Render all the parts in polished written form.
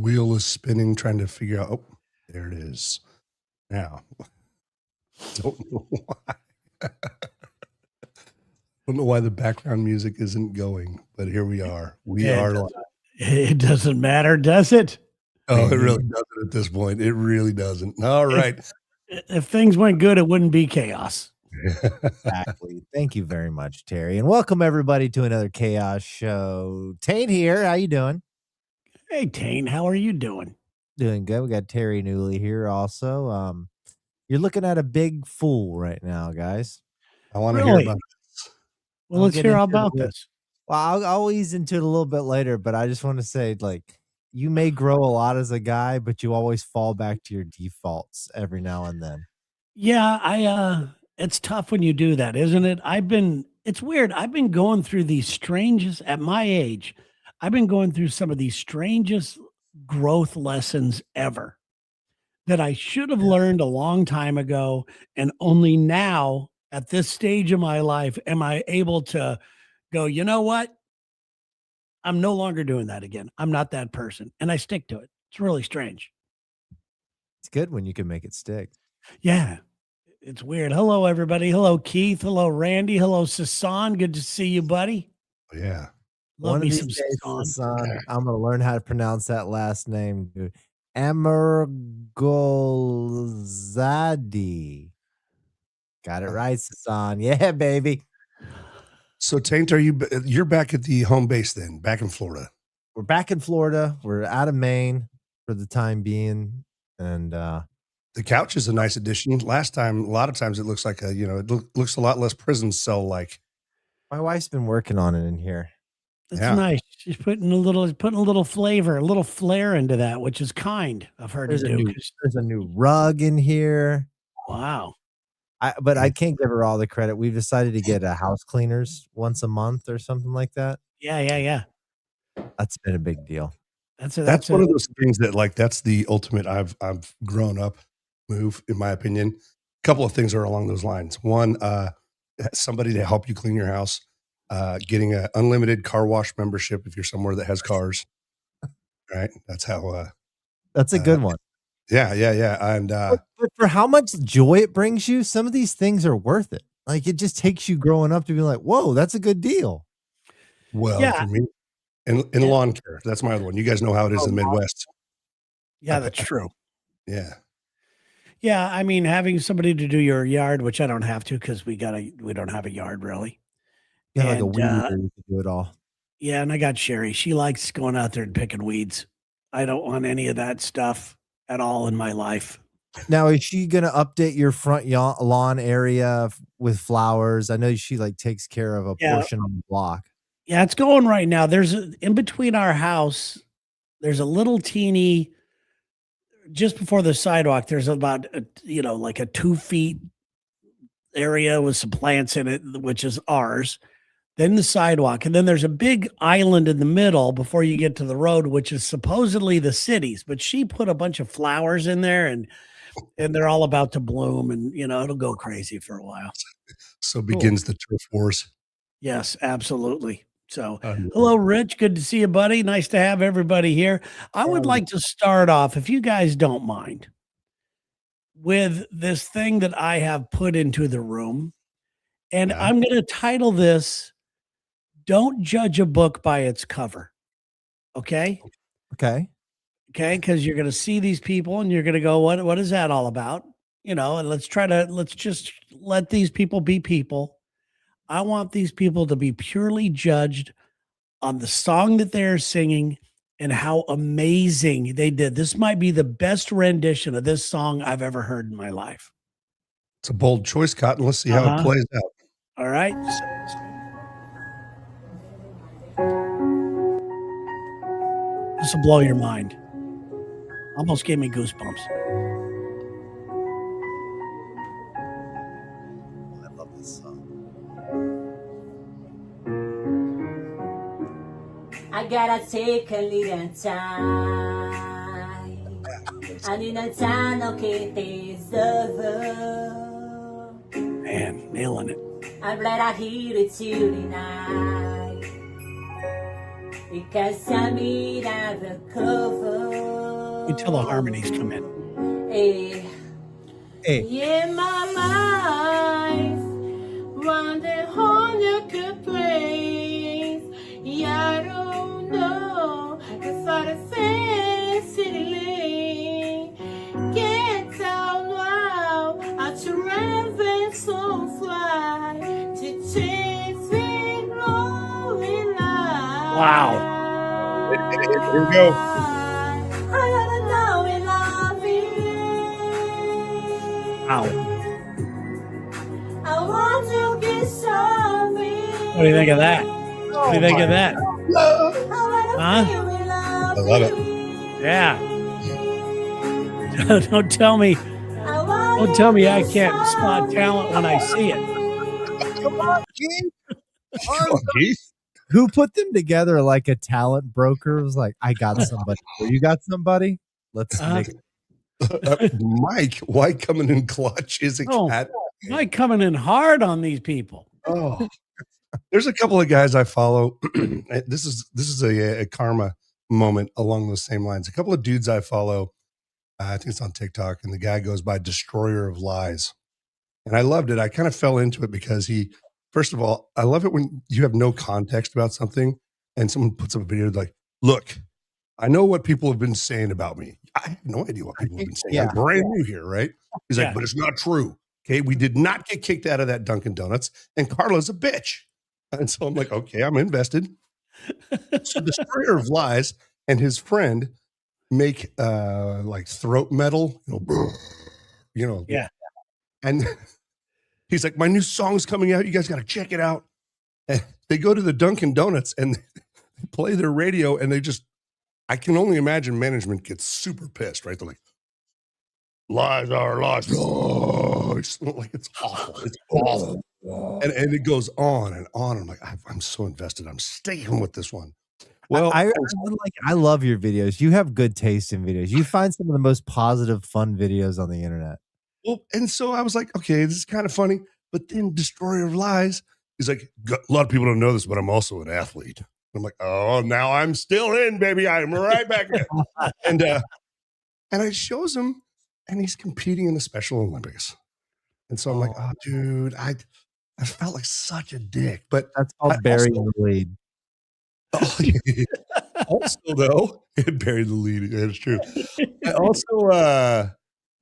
wheel is spinning, trying to figure out. Oh, there it is. Now, don't know why. Don't know why the background music isn't going, but here we are. We It are doesn't, live. it doesn't matter, does it? Oh, it really doesn't at this point. It really doesn't. All right. If things went good, it wouldn't be chaos. Exactly. Thank you very much, Terry. And welcome everybody to another Chaos show. Tate here. How you doing? Hey, Tane, how are you doing? Doing good. We got Terry Newley here also. You're looking at a big fool right now, guys. I want to hear about this. Well, let's hear all about this. Well, I'll ease into it a little bit later, but I just want to say, like, you may grow a lot as a guy, but you always fall back to your defaults every now and then. Yeah, it's tough when you do that, isn't it? It's weird. I've been going through these strangest, at my age, I've been going through some of these strangest growth lessons ever that I should have learned a long time ago. And only now at this stage of my life am I able to go, you know what? I'm no longer doing that again. I'm not that person. And I stick to it. It's really strange. It's good when you can make it stick. Yeah. It's weird. Hello, everybody. Hello, Keith. Hello, Randy. Hello, Sasan. Good to see you, buddy. Yeah. Love me some Sasan. I'm going to learn how to pronounce that last name, dude. Emergolzadi. Got it right, Sasan. Yeah, baby. So, Taint, you're back at the home base then, back in Florida? We're back in Florida. We're out of Maine for the time being. And the couch is a nice addition. Last time, a lot of times it looks like it looks a lot less prison cell like. My wife's been working on it in here. That's nice. She's putting a little flavor, a little flair into that, which is kind of her to do. There's a new rug in here. Wow. But I can't give her all the credit. We've decided to get a house cleaners once a month or something like that. Yeah. That's been a big deal. That's one of those things that, like, that's the ultimate I've grown up move, in my opinion. A couple of things are along those lines. One, somebody to help you clean your house, getting an unlimited car wash membership if you're somewhere that has cars. Right? That's how. That's a good one. Yeah. And but for how much joy it brings you, some of these things are worth it. Like, it just takes you growing up to be like, whoa, that's a good deal. Well, for me, and lawn care, that's my other one. You guys know how it is in the Midwest. Yeah, that's true. Yeah. Yeah, I mean, having somebody to do your yard, which I don't have to because we don't have a yard really. Yeah, like a weed eater, you can do it all. Yeah, and I got Sherry. She likes going out there and picking weeds. I don't want any of that stuff at all in my life. Now, is she going to update your front lawn area with flowers? I know she takes care of a portion on the block. Yeah, it's going right now. In between our house, there's a little teeny, just before the sidewalk, there's about, like a 2 feet area with some plants in it, which is ours. Then the sidewalk. And then there's a big island in the middle before you get to the road, which is supposedly the city's. But she put a bunch of flowers in there and they're all about to bloom. And, it'll go crazy for a while. So begins the turf wars. Yes, absolutely. So, hello, Rich. Good to see you, buddy. Nice to have everybody here. I would like to start off, if you guys don't mind, with this thing that I have put into the room. And I'm going to title this, Don't Judge a Book by Its Cover. Okay? Okay. Because you're going to see these people and you're going to go, what is that all about? And let's just let these people be people. I want these people to be purely judged on the song that they're singing and how amazing they did. This might be the best rendition of this song I've ever heard in my life. It's a bold choice, Cotton. Let's see how it plays out. All right. This will blow your mind. Almost gave me goosebumps. I love this song. I gotta take a little time. I need a time, okay, this over. Man, nailing it. I'm glad I hear it tonight. Because I mean I've recovered. until the harmonies come in. Hey, Hey, yeah, my life, wonder on a good place. Yeah, I don't know if I'd facility get out now. I travel so fly to chase it glowing light. Wow. Here we go. I gotta know we love you. Wow. I want to get sorry. What do you think of that? What do you think of that? Huh? I love it. Yeah. Don't tell me I can't spot talent when I see it. come on, Keith. Come on, Keith. Who put them together like a talent broker? It was like, I got somebody. You got somebody? Let's Uh-huh. make Mike, why coming in clutch is a Oh. cat. Mike coming in hard on these people. Oh, there's a couple of guys I follow. This is a karma moment along those same lines. A couple of dudes I follow. I think it's on TikTok, and the guy goes by Destroyer of Lies, and I loved it. I kind of fell into it because first of all, I love it when you have no context about something, and someone puts up a video like, "Look, I know what people have been saying about me. I have no idea what people have been saying. Yeah. I'm brand new here, right?" He's like, Yeah. "But it's not true. Okay, we did not get kicked out of that Dunkin' Donuts, and Carla's a bitch." And so I'm like, okay, I'm invested. So Destroyer of Lies and his friend make like throat metal, Yeah. And he's like, "My new song's coming out. You guys got to check it out." And they go to the Dunkin' Donuts and they play their radio, and I can only imagine management gets super pissed, right? They're like, "Lies are lies." Oh, it's like it's awful. It's awful. And it goes on and on. I'm like, I'm so invested. I'm staying with this one. Well, I love your videos. You have good taste in videos. You find some of the most positive, fun videos on the internet. and so I was like, okay, this is kind of funny. But then Destroyer of Lies, he's like, a lot of people don't know this, but I'm also an athlete. I'm like, oh, now I'm still in, baby. I'm right back in. And I shows him, and he's competing in the Special Olympics. And so I'm like, oh, dude, I felt like such a dick. But That's called burying the lead. Also, though, buried the lead. That's true. I also,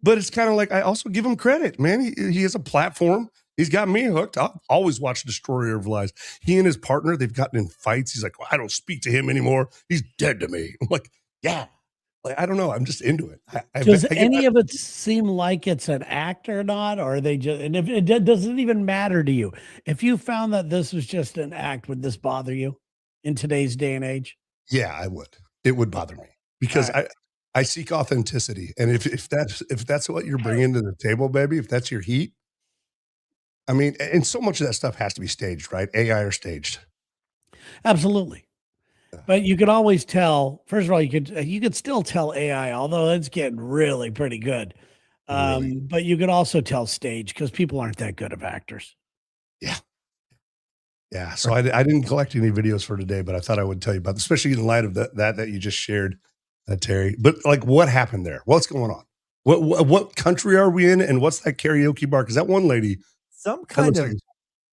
but it's kind of like I also give him credit, man. He has a platform. He's got me hooked. I'll always watch Destroyer of Lies. He and his partner, they've gotten in fights. He's like, well, I don't speak to him anymore. He's dead to me. I'm like, yeah. Like, I don't know. I'm just into it. Does any of it seem like it's an act or not? Or are they just, and if it doesn't even matter to you, if you found that this was just an act, would this bother you in today's day and age? Yeah, I would. It would bother me because All right. I seek authenticity. And if that's what you're bringing to the table, baby, if that's your heat, I mean, and so much of that stuff has to be staged, right? AI or staged. Absolutely. But you could always tell, first of all, you could still tell AI, although it's getting really pretty good. Really? But you could also tell stage because people aren't that good of actors. Yeah. Yeah. So I didn't collect any videos for today, but I thought I would tell you about, especially in light of that you just shared, Terry. But like, what happened there? What's going on? What country are we in? And what's that karaoke bar? Because that one lady, Some kind of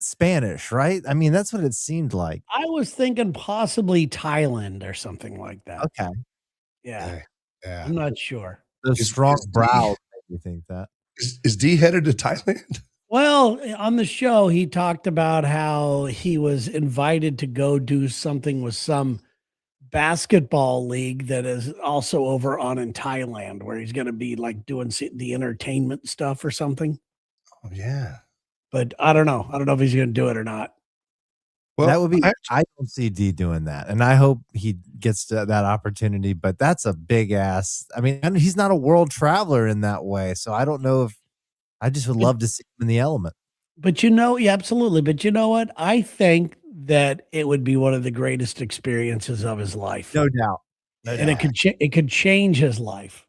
Spanish, right? I mean, that's what it seemed like. I was thinking possibly Thailand or something like that. Okay. Yeah. yeah. I'm not sure. Those strong brows make me think that. Is D headed to Thailand? Well, on the show, he talked about how he was invited to go do something with some basketball league that is also over on in Thailand, where he's going to be like doing the entertainment stuff or something. Oh, yeah. But I don't know. I don't know if he's going to do it or not. Well, that would be. I don't see D doing that, and I hope he gets that opportunity. But that's a big ass. I mean, he's not a world traveler in that way, so I don't know if. I just would love to see him in the element. But yeah, absolutely. But you know what? I think that it would be one of the greatest experiences of his life. No doubt. And it could change his life.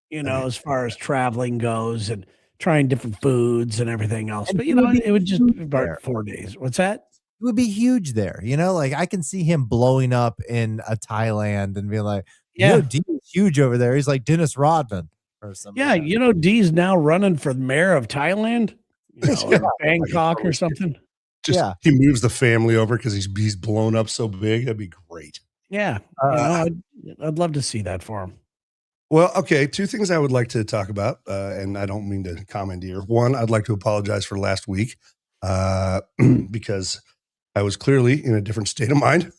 You know, as far as traveling goes and trying different foods and everything else. But you know, it would just be about 4 days. What's that? It would be huge there. You know, like I can see him blowing up in a Thailand and being like, Yeah. D is huge over there. He's like Dennis Rodman or something. Yeah, D's now running for the mayor of Thailand, Yeah. or Bangkok or something. Just he moves the family over because he's blown up so big. That'd be great. Yeah, I'd love to see that for him. Well, okay, 2 things I would like to talk about, and I don't mean to commandeer. One, I'd like to apologize for last week, because I was clearly in a different state of mind,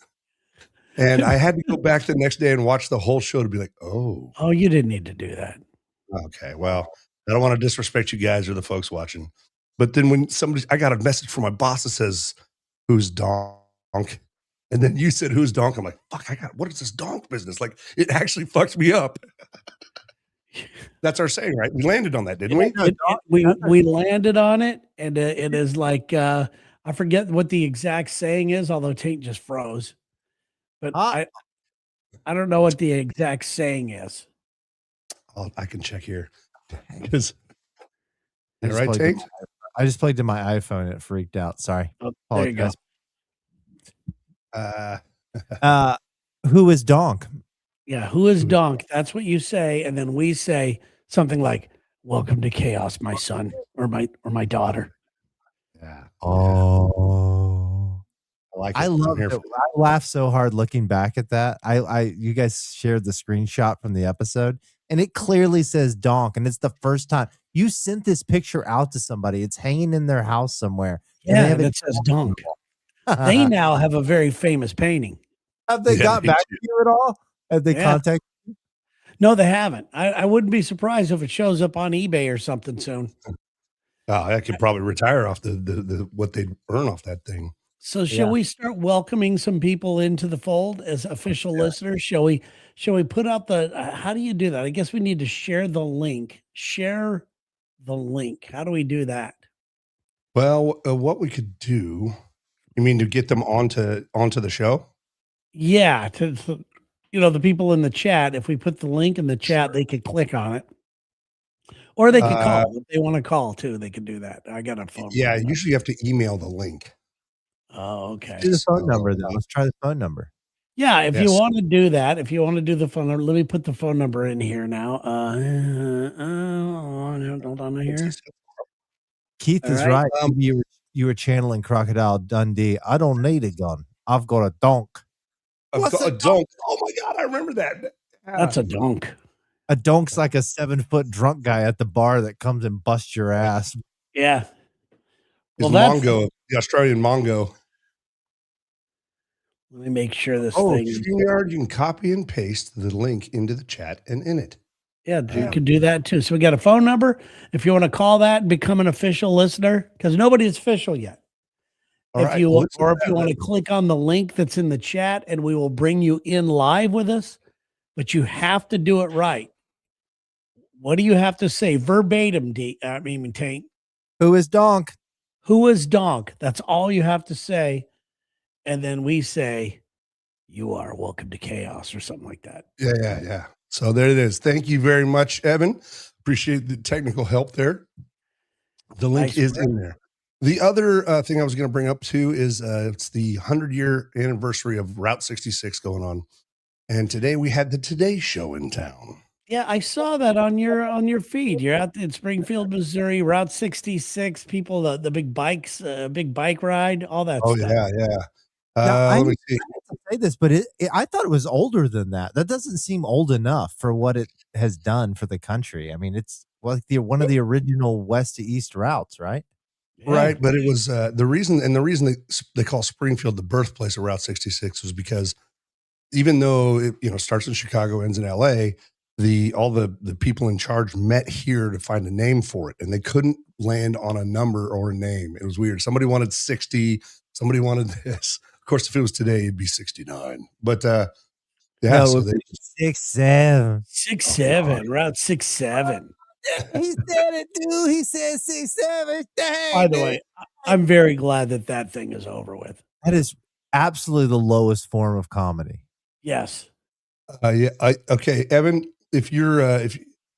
and I had to go back the next day and watch the whole show to be like, "Oh, Oh, you didn't need to do that. okay, well, I don't wanna disrespect you guys or the folks watching." But then when I got a message from my boss that says, "Who's donk?" And then you said, "Who's donk?" I'm like, "Fuck, what is this donk business?" Like, it actually fucked me up. That's our saying, right? We landed on that, didn't we? We landed on it, and it is like, I forget what the exact saying is, although Tate just froze. But I don't know what the exact saying is. I can check here. 'Cause I just right, plugged Tate? I just plugged in my iPhone and it freaked out. Sorry. Oh, there you go. Who is donk? Yeah, who is donk? That's what you say, and then we say something like, "Welcome to chaos, my son or my daughter." Yeah. Oh. I like it. I I'm love here it. for it. I laughed so hard looking back at that. You guys shared the screenshot from the episode, and it clearly says donk, and it's the first time you sent this picture out to somebody. It's hanging in their house somewhere. Yeah, and it says donk. They now have a very famous painting. Have they got back to you at all? Have they contacted you? No, they haven't. I wouldn't be surprised if it shows up on eBay or something soon. Oh, I could probably retire off the what they'd earn off that thing. So shall we start welcoming some people into the fold as official listeners? Shall we put out how do you do that? I guess we need to share the link. Share the link. How do we do that? Well, what we could do, you mean to get them onto the show? Yeah, to the people in the chat, if we put the link in the chat, they could click on it. Or they could call. If they want to call too, they could do that. I got a phone. Yeah, usually you have to email the link. Oh, okay. Do the phone number then. Let's try the phone number. Yeah, if you want to do that, if you want to do the phone number, let me put the phone number in here now. Hold on here. Keith is right. You were channeling Crocodile Dundee. I don't need a gun. I've got a donk. What's a donk? Oh my God, I remember that. That's a donk. A donk's like a 7-foot drunk guy at the bar that comes and busts your ass. Yeah. Well, Mongo, the Australian Mongo. Let me make sure this thing. StreamYard, you can copy and paste the link into the chat and in it. Yeah, you could do that too. So we got a phone number. If you want to call that and become an official listener, because nobody is official yet. If you want to click on the link that's in the chat, and we will bring you in live with us, but you have to do it right. What do you have to say verbatim? Tank. Who is donk? Who is donk? That's all you have to say. And then we say, "You are welcome to chaos," or something like that. Yeah. So there it is. Thank you very much, Evan. Appreciate the technical help there. The link is in there. The other thing I was going to bring up too is it's the 100-year anniversary of Route 66 going on, and today we had the Today Show in town. Yeah, I saw that on your feed. You're out in Springfield, Missouri, Route 66. People, the big bikes, big bike ride, all that stuff. Yeah. Let me see. I say this, but I thought it was older than that. That doesn't seem old enough for what it has done for the country. I mean, it's like one of the original west to east routes, right? Yeah. Right, but it was the reason they call Springfield the birthplace of Route 66 was because even though it starts in Chicago, ends in LA, all the people in charge met here to find a name for it, and they couldn't land on a number or a name. It was weird. Somebody wanted 60, somebody wanted this. Of course, if it was today, it'd be 69. But so they 67. 67, Route 67. He said it, dude. He said 67. Dang, by the way, I'm very glad that thing is over with. That is absolutely the lowest form of comedy. Yes. Okay, Evan, if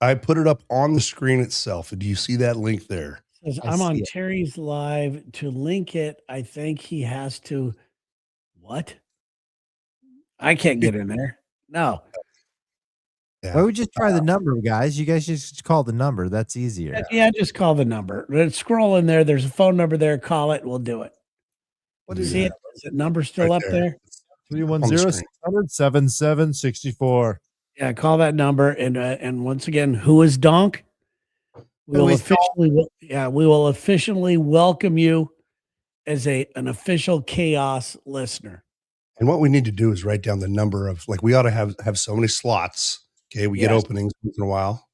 I put it up on the screen itself, do you see that link there? I'm on Terry's live. To link it, I think he has to. What? I can't get in there. No. Why Yeah. would you try the number, guys? You guys just call the number. That's easier. Yeah, just call the number. Scroll in there. There's a phone number there. Call it. We'll do it. What You is see that? it? Is that number still Right up there. there? On the screen. 310-600-7764. Yeah, call that number. And once again, who is Donk? We Who will is Donk? we will officially welcome you as an official Chaos listener. And what we need to do is write down the number of like we ought to have so many slots. Okay, we get Yes. openings once in a while.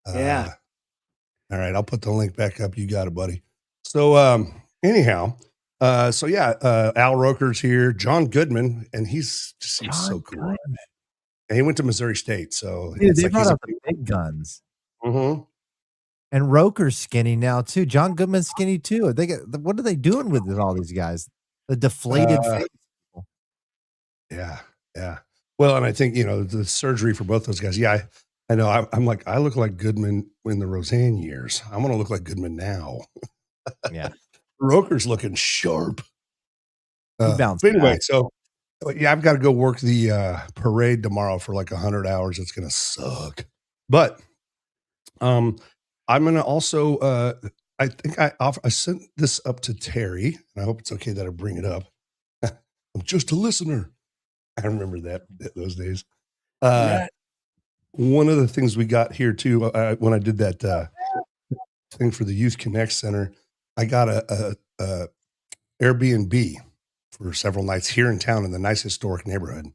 Yeah. All right, I'll put the link back up. You got it, buddy. So anyhow, so yeah, Al Roker's here, John Goodman, and he's just seems so cool. Goodman. And he went to Missouri State, so Dude, it's they like brought he's out the big guns. Mhm. And Roker's skinny now too. John Goodman's skinny too. They get what are they doing with it, all these guys? The deflated face. Yeah, yeah. Well, and I think the surgery for both those guys. Yeah, I know. I'm like I look like Goodman in the Roseanne years. I want to look like Goodman now. Yeah. Roker's looking sharp. He bounced But anyway, back. so yeah, I've got to go work the parade tomorrow for like 100 hours. It's gonna suck. But I'm gonna also I think I sent this up to Terry, and I hope it's okay that I bring it up. I'm just a listener. I remember those days. Yeah. One of the things we got here too, when I did that thing for the Youth Connect Center, I got a Airbnb for several nights here in town in the nice historic neighborhood.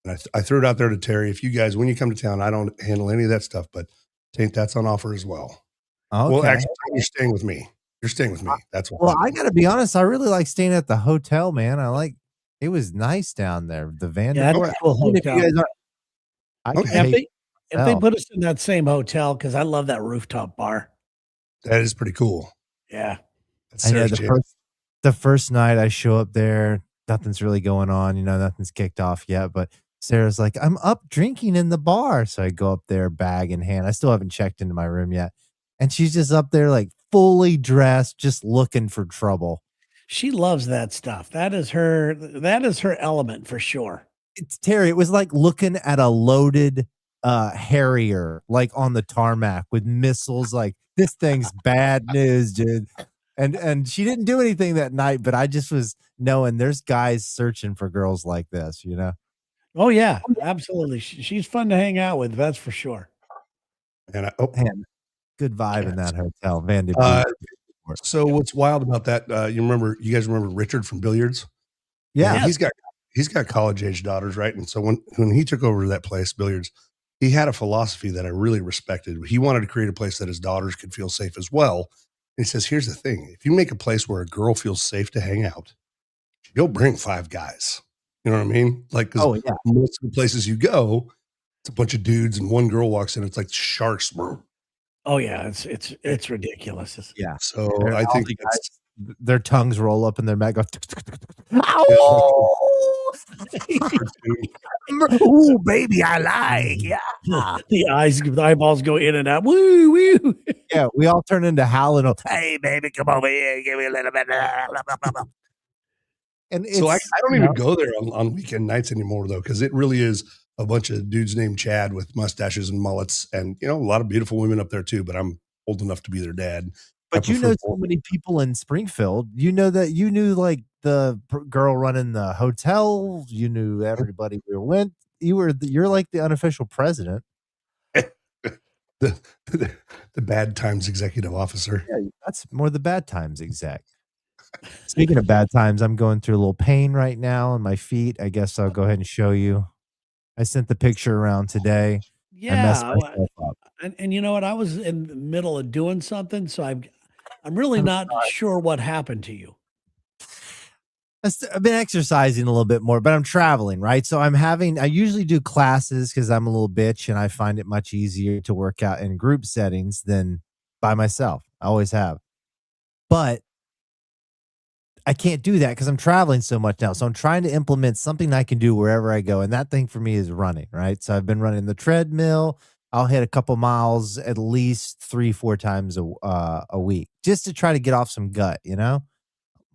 And I threw it out there to Terry. If you guys, when you come to town, I don't handle any of that stuff, but that's on offer as well. Okay. Well, actually, you're staying with me. You're staying with me. That's what. Well, I got to be honest. I really like staying at the hotel, man. It was nice down there. The Vanderbilt. That's a cool hotel. If they put us in that same hotel, because I love that rooftop bar. That is pretty cool. Yeah. I know the first night I show up there, nothing's really going on. Nothing's kicked off yet. But Sarah's like, I'm up drinking in the bar. So I go up there, bag in hand. I still haven't checked into my room yet. And she's just up there, like fully dressed, just looking for trouble. She loves that stuff. That is her element for sure. It's Terry. It was like looking at a loaded Harrier, like on the tarmac with missiles. Like, this thing's bad news, dude. And she didn't do anything that night, but I just was knowing there's guys searching for girls like this, Oh yeah, absolutely. She's fun to hang out with. That's for sure. And good vibe in that hotel, Vanderbilt. So what's wild about that? You guys remember Richard from Billiards? Yeah, he's got college age daughters, right? And so when he took over that place, Billiards, he had a philosophy that I really respected. He wanted to create a place that his daughters could feel safe as well. And he says, here's the thing: if you make a place where a girl feels safe to hang out, she'll bring 5 guys. You know what I mean? Like, because most of the places you go, it's a bunch of dudes and one girl walks in. It's like sharks. Oh yeah, it's ridiculous. Yeah. So I think their tongues roll up in their mouth. Go, ooh, baby, I like. Yeah. The eyeballs go in and out. Woo, woo. Yeah, we all turn into Howlin'. Hey, baby, come over here. Give me a little bit. And so I don't even go there on weekend nights anymore, though, because it really is a bunch of dudes named Chad with mustaches and mullets, and a lot of beautiful women up there too. But I'm old enough to be their dad. But so many people in Springfield. You knew like the girl running the hotel. You knew everybody we went. You're like the unofficial president. the bad times executive officer. Yeah, that's more the bad times exec. Speaking of bad times, I'm going through a little pain right now on my feet. I guess I'll go ahead and show you. I sent the picture around today. Yeah, I messed myself up. And you know what? I was in the middle of doing something, so I'm really not sure what happened to you. I've been exercising a little bit more, but I'm traveling, right? So I usually do classes because I'm a little bitch and I find it much easier to work out in group settings than by myself. I always have. But I can't do that because I'm traveling so much now. So I'm trying to implement something I can do wherever I go. And that thing for me is running, right? So I've been running the treadmill. I'll hit a couple miles at least 3-4 times a week just to try to get off some gut,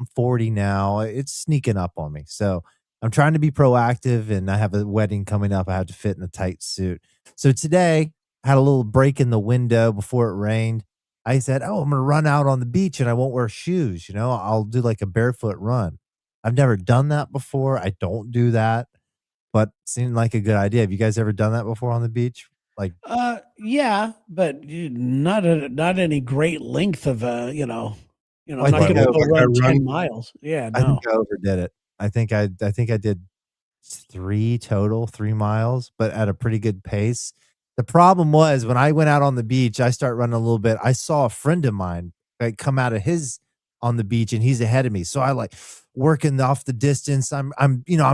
I'm 40 now. It's sneaking up on me. So I'm trying to be proactive, and I have a wedding coming up. I have to fit in a tight suit. So today, I had a little break in the window before it rained. I said, "Oh, I'm gonna run out on the beach, and I won't wear shoes. I'll do like a barefoot run." I've never done that before. I don't do that, but seemed like a good idea. Have you guys ever done that before on the beach? Like, Yeah, but not any great length of I not think gonna Like go I run 10 run. miles. Yeah, I think no. I overdid it. I think I did 3 miles, but at a pretty good pace. The problem was when I went out on the beach, I start running a little bit. I saw a friend of mine like come out of his on the beach and he's ahead of me. So I like working off the distance. I'm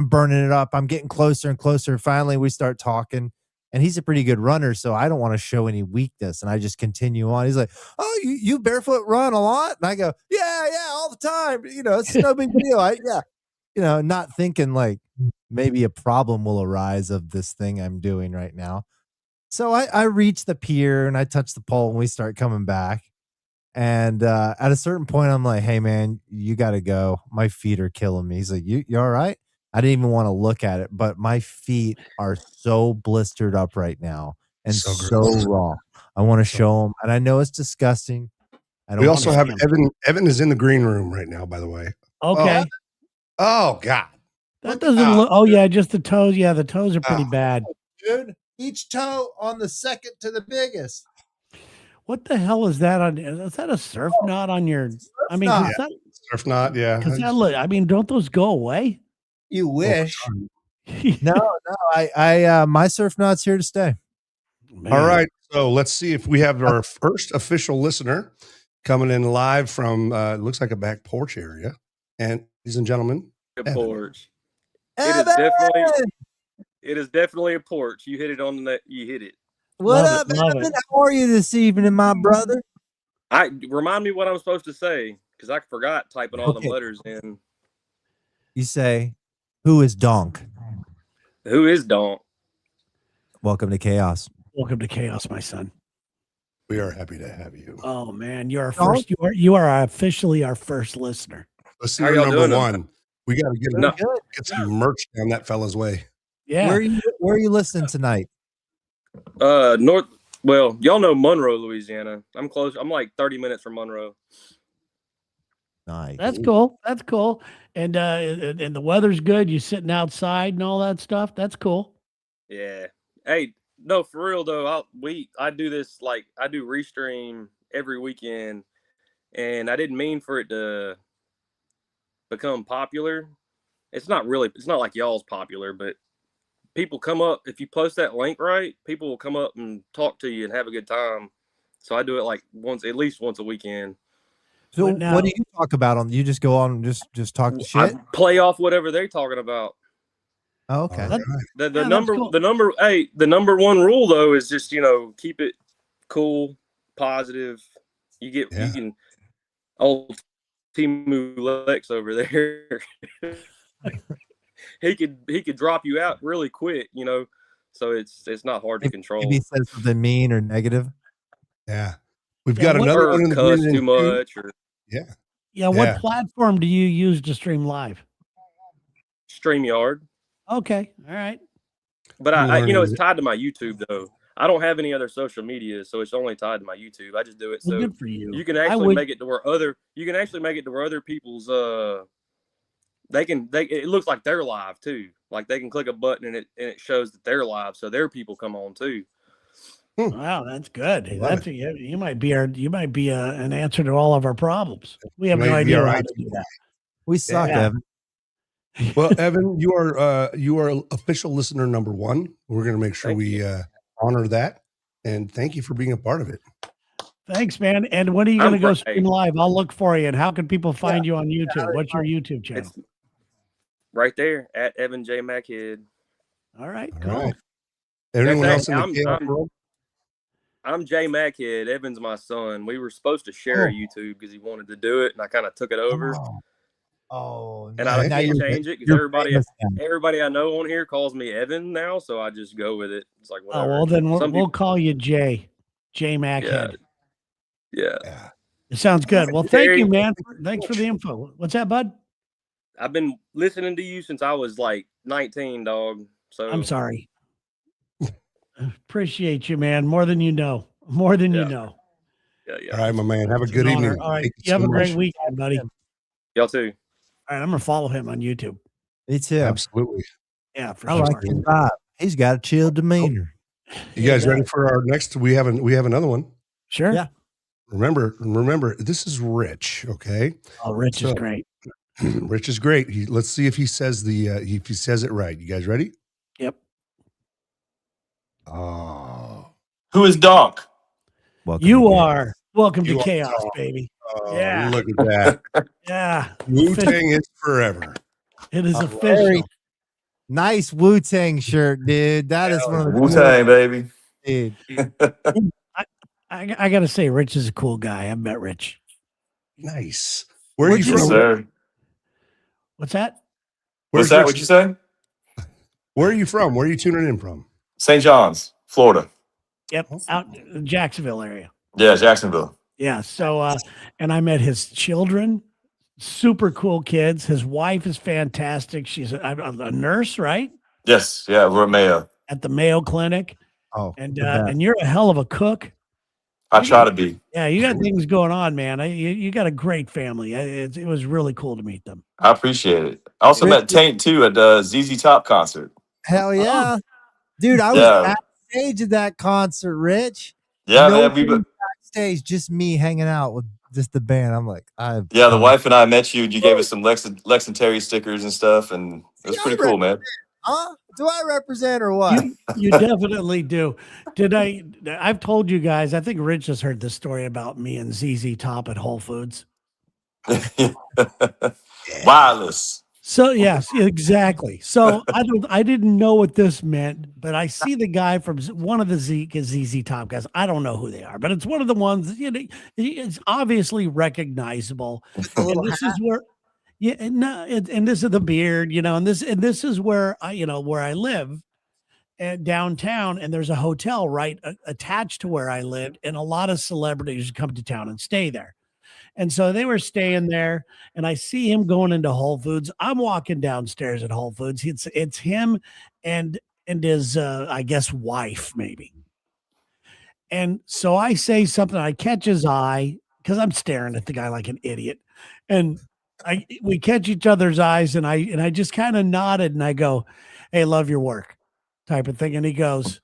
burning it up. I'm getting closer and closer. And finally we start talking. And he's a pretty good runner, so I don't want to show any weakness. And I just continue on. He's like, "Oh, you barefoot run a lot?" And I go, "Yeah, yeah, all the time. It's no big deal." Yeah, not thinking like maybe a problem will arise of this thing I'm doing right now. So I reach the pier and I touch the pole and we start coming back. And at a certain point, I'm like, "Hey man, you got to go. My feet are killing me." He's like, "You all right?" I didn't even want to look at it, but my feet are so blistered up right now and So so gross. raw. I want to So show them, and I know it's disgusting. I we don't want also to. have Damn. Evan. Evan is in the green room right now, by the way. Oh, Okay. oh God. That Look doesn't out. look. Oh yeah, just the toes. Yeah, the toes are pretty Oh, bad. Dude, each toe on the second to the biggest. What the hell is that on? Is that a surf knot on your? I mean, knot. yeah. Surf knot. Yeah. because that look. I mean, don't those go away? You Over wish. time. No, my surf knot's here to stay. Man. All right. So let's see if we have our first official listener coming in live from looks like a back porch area. And ladies and gentlemen, A Evan. porch. Evan! It is definitely a porch. You hit it on the net. You hit it. What Love up, it, love Evan? it. How are you this evening, my brother? I remind me what I'm supposed to say because I forgot typing all them Okay. letters in. You say, "Who is Donk?" Who is Donk? Welcome to Chaos. Welcome to Chaos, my son. We are happy to have you. Oh man, you're our Donk? first. You are officially our first listener. Let's see How your y'all number doing? one. We got to get, No. get some merch down that fella's way. Yeah. Where are you listening tonight? North. Well, y'all know Monroe, Louisiana. I'm close. I'm like 30 minutes from Monroe. Nice. That's cool. That's cool. And the weather's good. You sitting outside and all that stuff. That's cool. Yeah. Hey, no, for real though. I do this like I do restream every weekend, and I didn't mean for it to become popular. It's not like y'all's popular, but people come up if you post that link right. People will come up and talk to you and have a good time. So I do it like at least once a weekend. So But now- what do you talk about on? You just go on and just talk I shit. play off whatever they're talking about. Oh, okay. All right. The Yeah, that's number cool. the number hey the number one rule though is just keep it cool, positive. You Yeah. can old Timu Lex over there. he could drop you out really quick, so it's not hard to control. Maybe he says something mean or negative. Yeah. We've Yeah, got what- another or one in the cuss green too room, too. much or Yeah. Yeah. What Yeah. platform do you use to stream live? StreamYard. Okay. All right. But I'm I learning it's it. tied to my YouTube though. I don't have any other social media, so it's only tied to my YouTube. I just do it Well, so good for you. you can I actually would- make it to where other people's it looks like they're live too. Like they can click a button and it shows that they're live, so their people come on too. Wow, that's good. Love That's you might be an answer to all of our problems. We have Might no be idea our how IT to do that. We suck, Yeah. Evan. Well, Evan, you are official listener number one. We're going to make sure Thank we honor that, and thank you for being a part of it. Thanks, man. And when are you going to I'm go great. stream live? I'll look for you. And how can people find you on YouTube? What's your YouTube channel? It's right there at Evan J. Mackhead. All right, All cool. right. Anyone else in the I'm- chaos I'm- world? I'm Jay Mackhead. Evan's my son. We were supposed to share Oh. YouTube because he wanted to do it, and I kind of took it over. Oh, And I now can't you're- change it because you're famous now. everybody I know on here calls me Evan now, so I just go with it. It's like Oh, whatever. well, then Some we'll people- call you Jay Mackhead. Yeah. Yeah. It sounds good. Well, thank Terry- you, man. Thanks for the info. What's that, bud? I've been listening to you since I was like 19, dog. So I'm sorry. Appreciate you, man. More than you know. More than you know. All right, my man. Have a It's good an honor. evening. All right. Thank You so have a great much. weekend, buddy. All Y'all too. right. I'm going to follow him on YouTube. Me too. Absolutely. Yeah, for I sure. like his vibe. He's got a chill demeanor. You guys ready for our next? We have another one. Sure. Yeah. Remember, this is Rich. Okay. Oh, Rich is great. Rich is great. Let's see if he says if he says it right. You guys ready? Yep. Oh, Who is Doc? Welcome You to are. Welcome You to are Chaos, Tom. baby. oh, Yeah. look at that. Yeah. Wu-Tang is forever. It is Oh, official. very nice Wu-Tang shirt, dude. That is one of the Wu-Tang, baby. dude. I got to say, Rich is a cool guy. I've met Rich. Nice. Where are Where'd you you Yes, from? go? sir. What's that? What's that? What you say? Where are you from? Where are you tuning in from? St. John's, Florida. Yep. Out in the Jacksonville area. Yeah, Jacksonville. Yeah. So, and I met his children, super cool kids. His wife is fantastic. She's a nurse, right? Yes, yeah, we're at Mayo. At the Mayo Clinic. Oh, And you're a hell of a cook. I try to be. Yeah, you got things going on, man. You got a great family. It was really cool to meet them. I appreciate it. I also met Taint too at ZZ Top concert. hell yeah. Dude, I was Yeah. backstage at that concert, Rich. Yeah, No man. one backstage, just me hanging out with just the band. I'm like, The wife and I met you, and you gave us some Lex and Terry stickers and stuff, and it was pretty cool, man. Huh? Do I represent or what? You definitely do. I've told you guys, I think Rich has heard this story about me and ZZ Top at Whole Foods. Wireless. So yes, exactly. So I didn't know what this meant, but I see the guy from one of the ZZ Top guys. I don't know who they are, but it's one of the ones, it's obviously recognizable. And this is where and this is the beard, and this is where where I live at downtown, and there's a hotel right attached to where I lived, and a lot of celebrities come to town and stay there. And so they were staying there, and I see him going into Whole Foods. I'm walking downstairs at Whole Foods. It's him and his I guess wife maybe. And so I say something, I catch his eye because I'm staring at the guy like an idiot. And we catch each other's eyes, and I just kind of nodded and I go, "Hey, love your work," type of thing. And he goes,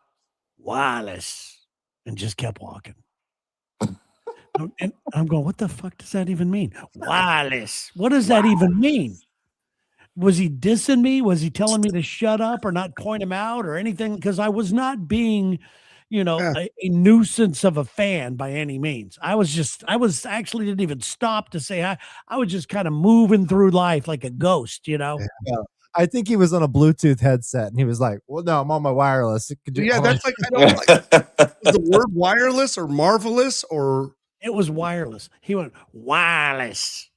"Wallace," and just kept walking. And I'm going, what the fuck does that even mean? Wireless. What does that even mean? Was he dissing me? Was he telling me to shut up or not point him out or anything? Because I was not being, a nuisance of a fan by any means. I was actually didn't even stop to say hi. I was just kind of moving through life like a ghost, Yeah. I think he was on a Bluetooth headset and he was like, well, no, I'm on my wireless. That's like, I don't like the word wireless or marvelous or. It was wireless. He went wireless.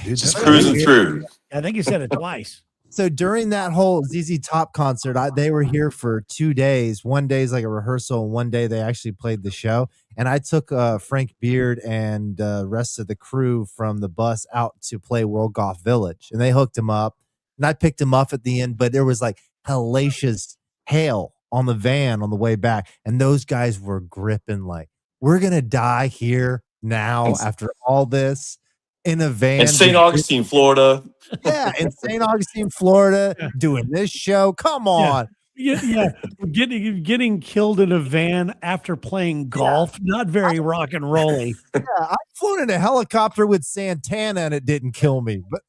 Just cruising through. I think he said it twice. So during that whole ZZ Top concert, they were here for 2 days. One day is like a rehearsal, and one day they actually played the show. And I took Frank Beard and the rest of the crew from the bus out to play World Golf Village, and they hooked him up. And I picked him up at the end, but there was like hellacious hail on the van on the way back, and those guys were gripping like, we're gonna die here now after all this in a van in St. Augustine, Florida. Yeah, in St. Augustine, Florida, doing this show. Come on. Yeah. Getting killed in a van after playing golf, not very rock and rolly. Yeah, I flew in a helicopter with Santana and it didn't kill me. But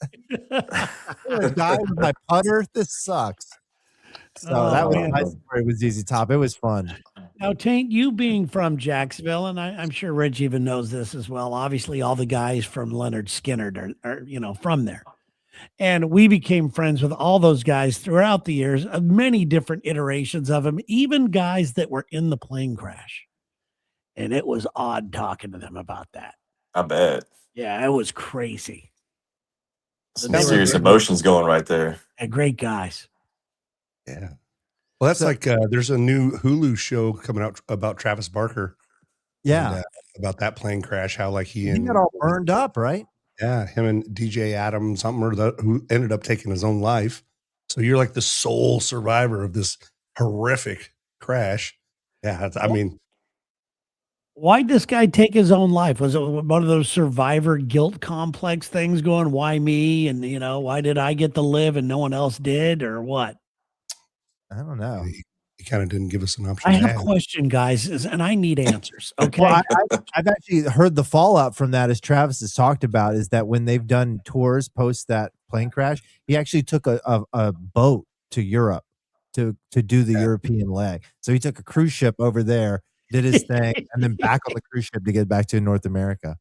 I'm gonna die with my putter. This sucks. So that was my story with ZZ Top. It was fun. Now, Taint, you being from Jacksonville, and I'm sure Rich even knows this as well. Obviously, all the guys from Leonard Skinner are from there. And we became friends with all those guys throughout the years, many different iterations of them, even guys that were in the plane crash. And it was odd talking to them about that. I bet. Yeah, it was crazy. Some serious emotions going right there. And great guys. Yeah. Well, that's there's a new Hulu show coming out about Travis Barker. Yeah. And, about that plane crash, how like he got all burned up, right? Yeah, him and DJ Adam, something or the who ended up taking his own life. So you're like the sole survivor of this horrific crash. Yeah, I mean, Why'd this guy take his own life? Was it one of those survivor guilt complex things going, why me? And, why did I get to live and no one else did or what? I don't know. he kind of didn't give us an option I to have add. questions, guys, and I need answers. Okay. Well, I've actually heard the fallout from that, as Travis has talked about, is that when they've done tours post that plane crash, he actually took a boat to Europe to do the European leg. So he took a cruise ship over there, did his thing, and then back on the cruise ship to get back to North America.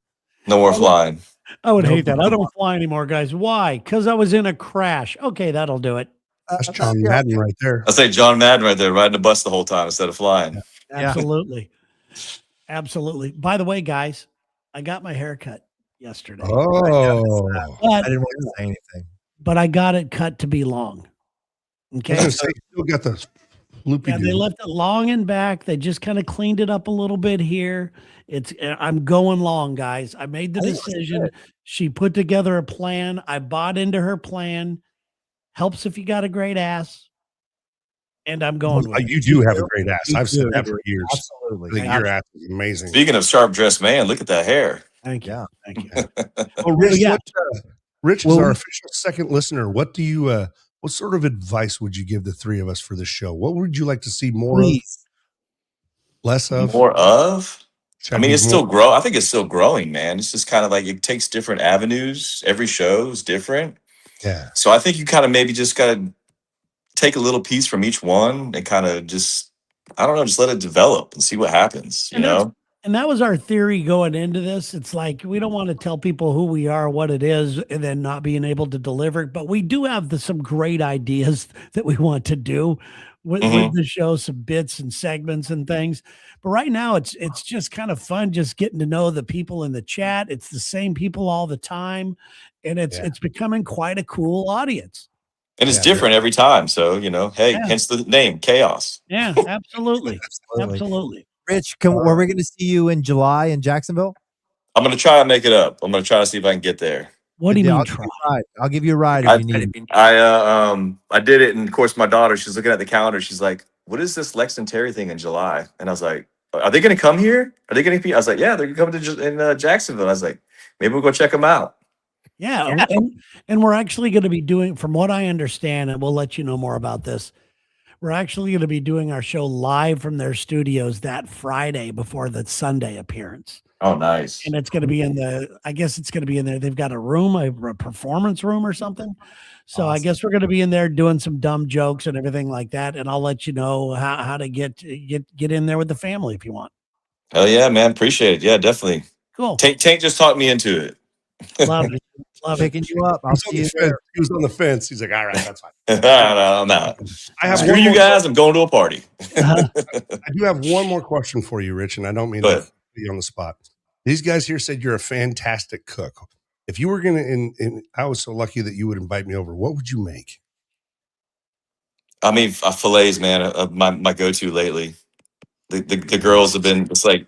No more flying. I would hate that. I don't fly anymore, guys. Why? Because I was in a crash. Okay, that'll do it. That's John Madden right there. I say John Madden right there, riding the bus the whole time instead of flying. Absolutely. Absolutely. By the way, guys, I got my hair cut yesterday. Oh, I didn't want to say anything. But I got it cut to be long. Okay. I was gonna say, you still got the loopy. Yeah, they left it long and back. They just kind of cleaned it up a little bit here. I'm going long, guys. I made the decision. She put together a plan. I bought into her plan. Helps if you got a great ass. And I'm going with you do have a great ass. I've said that for years. Absolutely. I think your ass is amazing. Speaking of sharp dressed man, look at that hair. Thank you. Yeah. Thank you. Well, Rich, Yeah. Rich is our official second listener. What do you what sort of advice would you give the three of us for the show? What would you like to see more of? Less of? More of? Should I mean, be it's still I think it's still growing, man. It's just kind of like it takes different avenues. Every show is different. Yeah. So I think you kind of maybe just got to take a little piece from each one and kind of just, I don't know, just let it develop and see what happens, you know? And that was our theory going into this. It's like we don't want to tell people who we are, what it is, and then not being able to deliver. But we do have some great ideas that we want to do with the show, some bits and segments and things. But right now, it's just kind of fun, just getting to know the people in the chat. It's the same people all the time, and it's becoming quite a cool audience. And it's different every time. So, hey, hence the name, Chaos. Yeah, absolutely. Absolutely. Rich, are we going to see you in July in Jacksonville? I'm going to try and make it up. I'm going to try to see if I can get there. What do you mean try? I'll give you a ride if you need it. I did it, and of course my daughter, she's looking at the calendar. She's like, "What is this Lex and Terry thing in July?" And I was like, "Are they going to come here? Are they going to be?" I was like, "Yeah, they're coming to Jacksonville." I was like, "Maybe we'll go check them out." Yeah, and we're actually going to be doing, from what I understand, and we'll let you know more about this. We're actually going to be doing our show live from their studios that Friday before the Sunday appearance. Oh, nice. And it's going to be I guess it's going to be in there. They've got a room, a performance room or something. So awesome. I guess we're going to be in there doing some dumb jokes and everything like that. And I'll let you know how to get in there with the family if you want. Hell yeah, man. Appreciate it. Yeah, definitely. Cool. Tank just talked me into it. Love it. Picking you up. I'll see you there. He was on the fence. He's like, all right, that's fine. No, I'm out. Screw you guys. I'm going to a party. I do have one more question for you, Rich, and I don't mean to put you on the spot. These guys here said you're a fantastic cook. If you were going to, and I was so lucky that you would invite me over, what would you make? I mean, fillets, man, my go-to lately. The girls have been, it's like,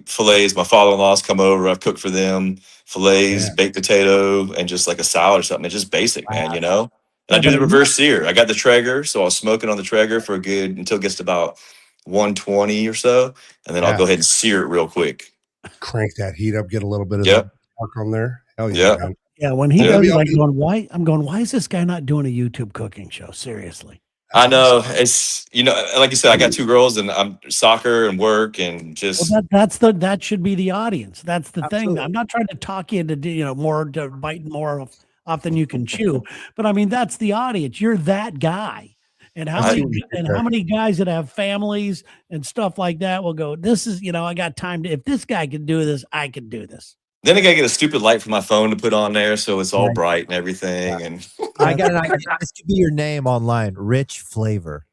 fillets, my father-in-law's come over, I've cooked for them, fillets, baked potato, and just like a salad or something. It's just basic, man, And I do the reverse sear. I got the Traeger, so I'll smoke it on the Traeger for until it gets to about 120 or so, and then I'll go ahead and sear it real quick. Crank that heat up, get a little bit of that spark on there. Hell yeah, man. Yeah, when he does, like why is this guy not doing a YouTube cooking show? Seriously. I know it's like you said, I got two girls and I'm soccer and work and just that should be the audience. That's the thing. I'm not trying to talk you into more to bite more off than you can chew, but I mean that's the audience. You're that guy. And how many guys that have families and stuff like that will go, this is, I got time if this guy can do this, I can do this. Then I gotta get a stupid light for my phone to put on there so it's all bright and everything. And I got an idea. This could be your name online, Rich Flavor.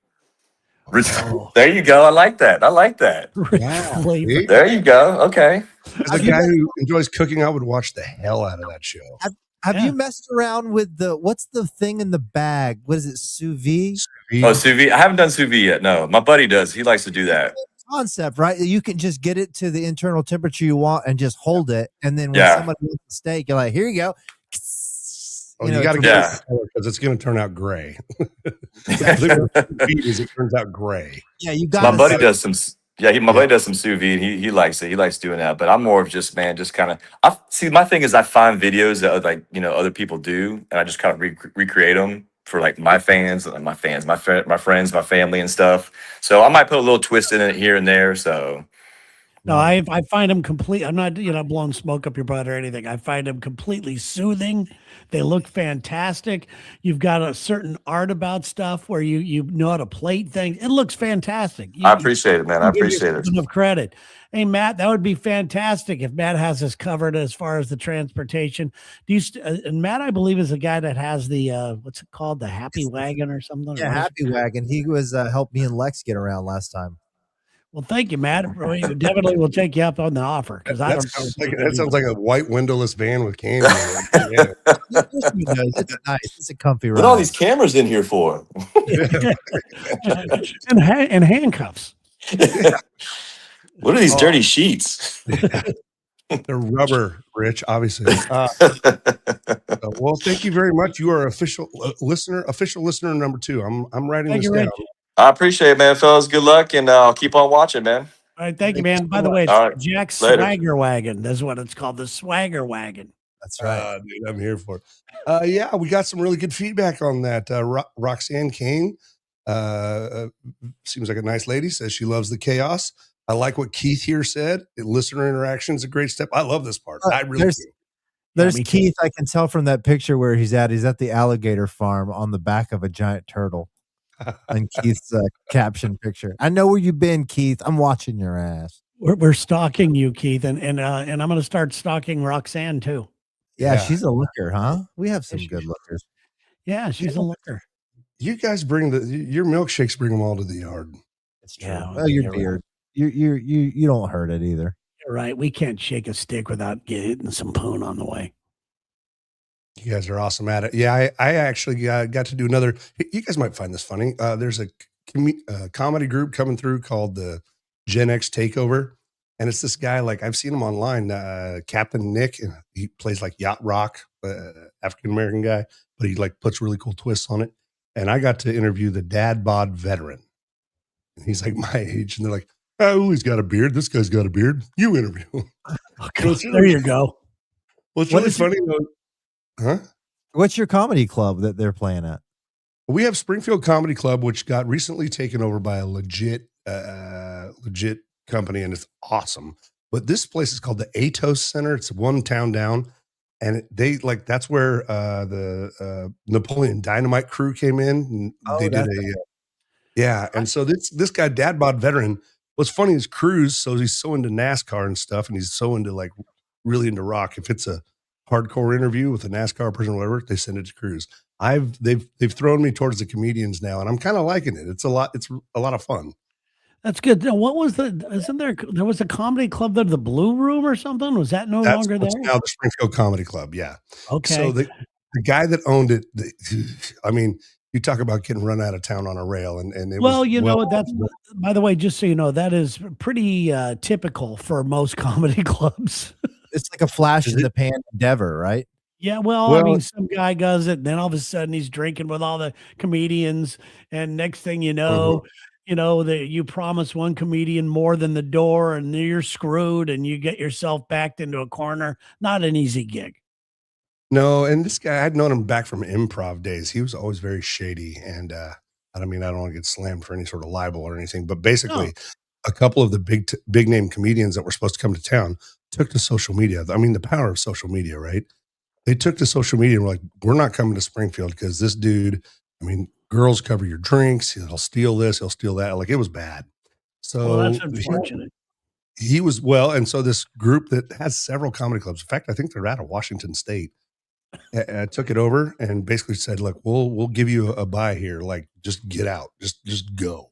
There you go. I like that. Rich Flavor. There you go. Okay. As a guy who enjoys cooking, I would watch the hell out of that show. Have you messed around with what's the thing in the bag? What is it, sous vide? Oh, sous vide. I haven't done sous vide yet. No, my buddy does. He likes to do that. concept, right? You can just get it to the internal temperature you want and just hold it. And then when Yeah. somebody wants a steak, you're like, here you go. Oh, you got to get it because it's going to turn out gray. The thing with sous vide is it turns out gray. Yeah, you got. My buddy does some. Yeah, my buddy does some sous vide. He likes it. He likes doing that. But I'm more of just kind of. I see. My thing is, I find videos that like other people do, and I just kind of recreate them for like my fans, my friends, my family, and stuff. So I might put a little twist in it here and there. So. No, I find them complete. I'm not, blowing smoke up your butt or anything. I find them completely soothing. They look fantastic. You've got a certain art about stuff where you know how to plate things. It looks fantastic. I appreciate it, man. I appreciate it. Enough credit. Hey, Matt, that would be fantastic if Matt has us covered as far as the transportation. Do you? And Matt, I believe, is the guy that has the what's it called, the Happy Wagon or something. Yeah, Happy Wagon. He was helped me and Lex get around last time. Well, thank you, Matt. We definitely will take you up on the offer because that sounds like a white windowless van with candy. Yeah. It's nice. It's a comfy ride. What are all these cameras in here for? and handcuffs. What are these dirty sheets? They're rubber, Rich, obviously. Well, thank you very much. You are official listener number 2. I'm writing this down. I appreciate it, man, fellas. Good luck, and I'll keep on watching, man. All right, thank you, man. By the way, it's Jack's Swagger Wagon. That's what it's called, the Swagger Wagon. That's right. Dude, I'm here for it. Yeah, we got some really good feedback on that. Roxanne Kane seems like a nice lady, says she loves the chaos. I like what Keith here said. Listener interaction is a great step. I love this part. I really do. There's Keith. I can tell from that picture where he's at. He's at the alligator farm on the back of a giant turtle. And Keith's caption picture. I know where you've been, Keith. I'm watching your ass. We're stalking you, Keith, and I'm going to start stalking Roxanne too. Yeah, she's a looker, huh? We have some good lookers. Yeah, she's a looker. You guys bring your milkshakes. Bring them all to the yard. It's true. Yeah, well, your beard. Right. You don't hurt it either. You're right. We can't shake a stick without getting some poon on the way. You guys are awesome at it. Yeah, I actually got to do another. You guys might find this funny. There's a comedy group coming through called the Gen X Takeover, and it's this guy. Like I've seen him online, Captain Nick. And he plays like yacht rock, African American guy, but he like puts really cool twists on it. And I got to interview the dad bod veteran, and he's like my age, and they're like, "Oh, he's got a beard. This guy's got a beard. You interview him." There you go. Well, it's really funny though. Huh? What's your comedy club that they're playing at? We have Springfield Comedy Club, which got recently taken over by a legit company, and it's awesome. But this place is called the Atos Center. It's one town down, and that's where the Napoleon Dynamite crew came in. And they did and so this guy, Dad Bod Veteran, what's funny is Cruz. So he's so into NASCAR and stuff, and he's so into like really into rock. If it's a hardcore interview with a NASCAR person or whatever, they send it to Cruz. They've thrown me towards the comedians now, and I'm kind of liking it. It's a lot of fun. That's good. Now, what was there was a comedy club there, the Blue Room or something? Was that longer there? Now the Springfield Comedy Club. Yeah. Okay. So the guy that owned it, I mean, you talk about getting run out of town on a rail, and it that's, by the way, just so you know, that is pretty typical for most comedy clubs. It's like a flash in the pan endeavor, right? Yeah, well, I mean, some guy does it, and then all of a sudden he's drinking with all the comedians, and next thing you know, that you promise one comedian more than the door, and you're screwed, and you get yourself backed into a corner. Not an easy gig. No, and this guy, I'd known him back from improv days. He was always very shady, and I don't want to get slammed for any sort of libel or anything, but basically, a couple of the big name comedians that were supposed to come to town took to social media. I mean, the power of social media, right? They took to social media and were like, "We're not coming to Springfield because this dude, I mean, girls cover your drinks. He'll steal this, he'll steal that." Like it was bad. So that's unfortunate. He was and so this group that has several comedy clubs. In fact, I think they're out of Washington State. Took it over and basically said, "Look, we'll give you a buy here. Like, just get out, just go."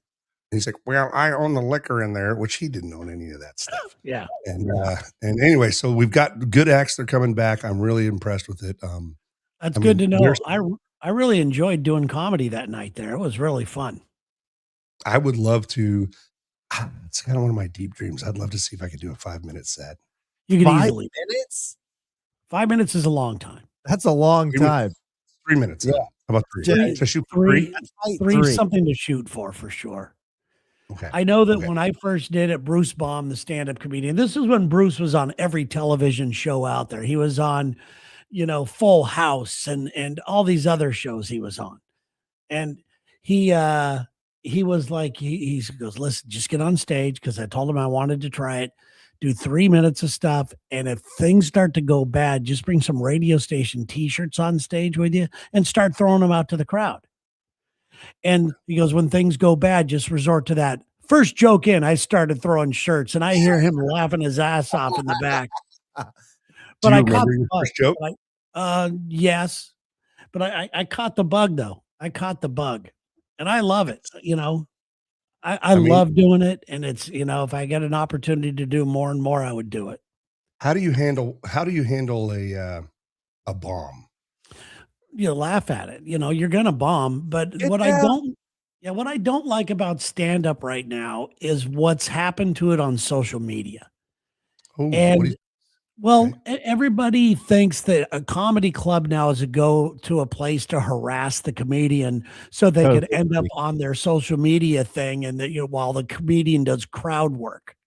And he's like, "Well, I own the liquor in there," which he didn't own any of that stuff. Yeah. And anyway, so we've got good acts. They're coming back. I'm really impressed with it. That's good to know. I really enjoyed doing comedy that night there. It was really fun. I would love to It's kind of one of my deep dreams. I'd love to see if I could do a 5-minute set. You could 5 easily. minutes? 5 minutes is a long time. That's a long 3 minutes. time. 3 minutes. Yeah. How about 3? Yeah. Should I shoot for 3? Three, something to shoot for sure. Okay. I know that when I first did it, Bruce Baum, the stand-up comedian, this is when Bruce was on every television show out there. He was on, Full House and all these other shows he was on. And he was like, he goes, listen, just get on stage, because I told him I wanted to try it. Do 3 minutes of stuff, and if things start to go bad, just bring some radio station T-shirts on stage with you and start throwing them out to the crowd. And he goes, when things go bad, just resort to that. First joke in, I started throwing shirts, and I hear him laughing his ass off in the back. But I caught your first joke. Yes, but I caught the bug though. I caught the bug, and I love it. I mean, love doing it, and it's if I get an opportunity to do more and more, I would do it. How do you handle a bomb? You laugh at it. You're gonna bomb, but what I don't like about stand up right now is what's happened to it on social media. Oh, and everybody thinks that a comedy club now is a go to a place to harass the comedian so they could end up on their social media thing, and that while the comedian does crowd work.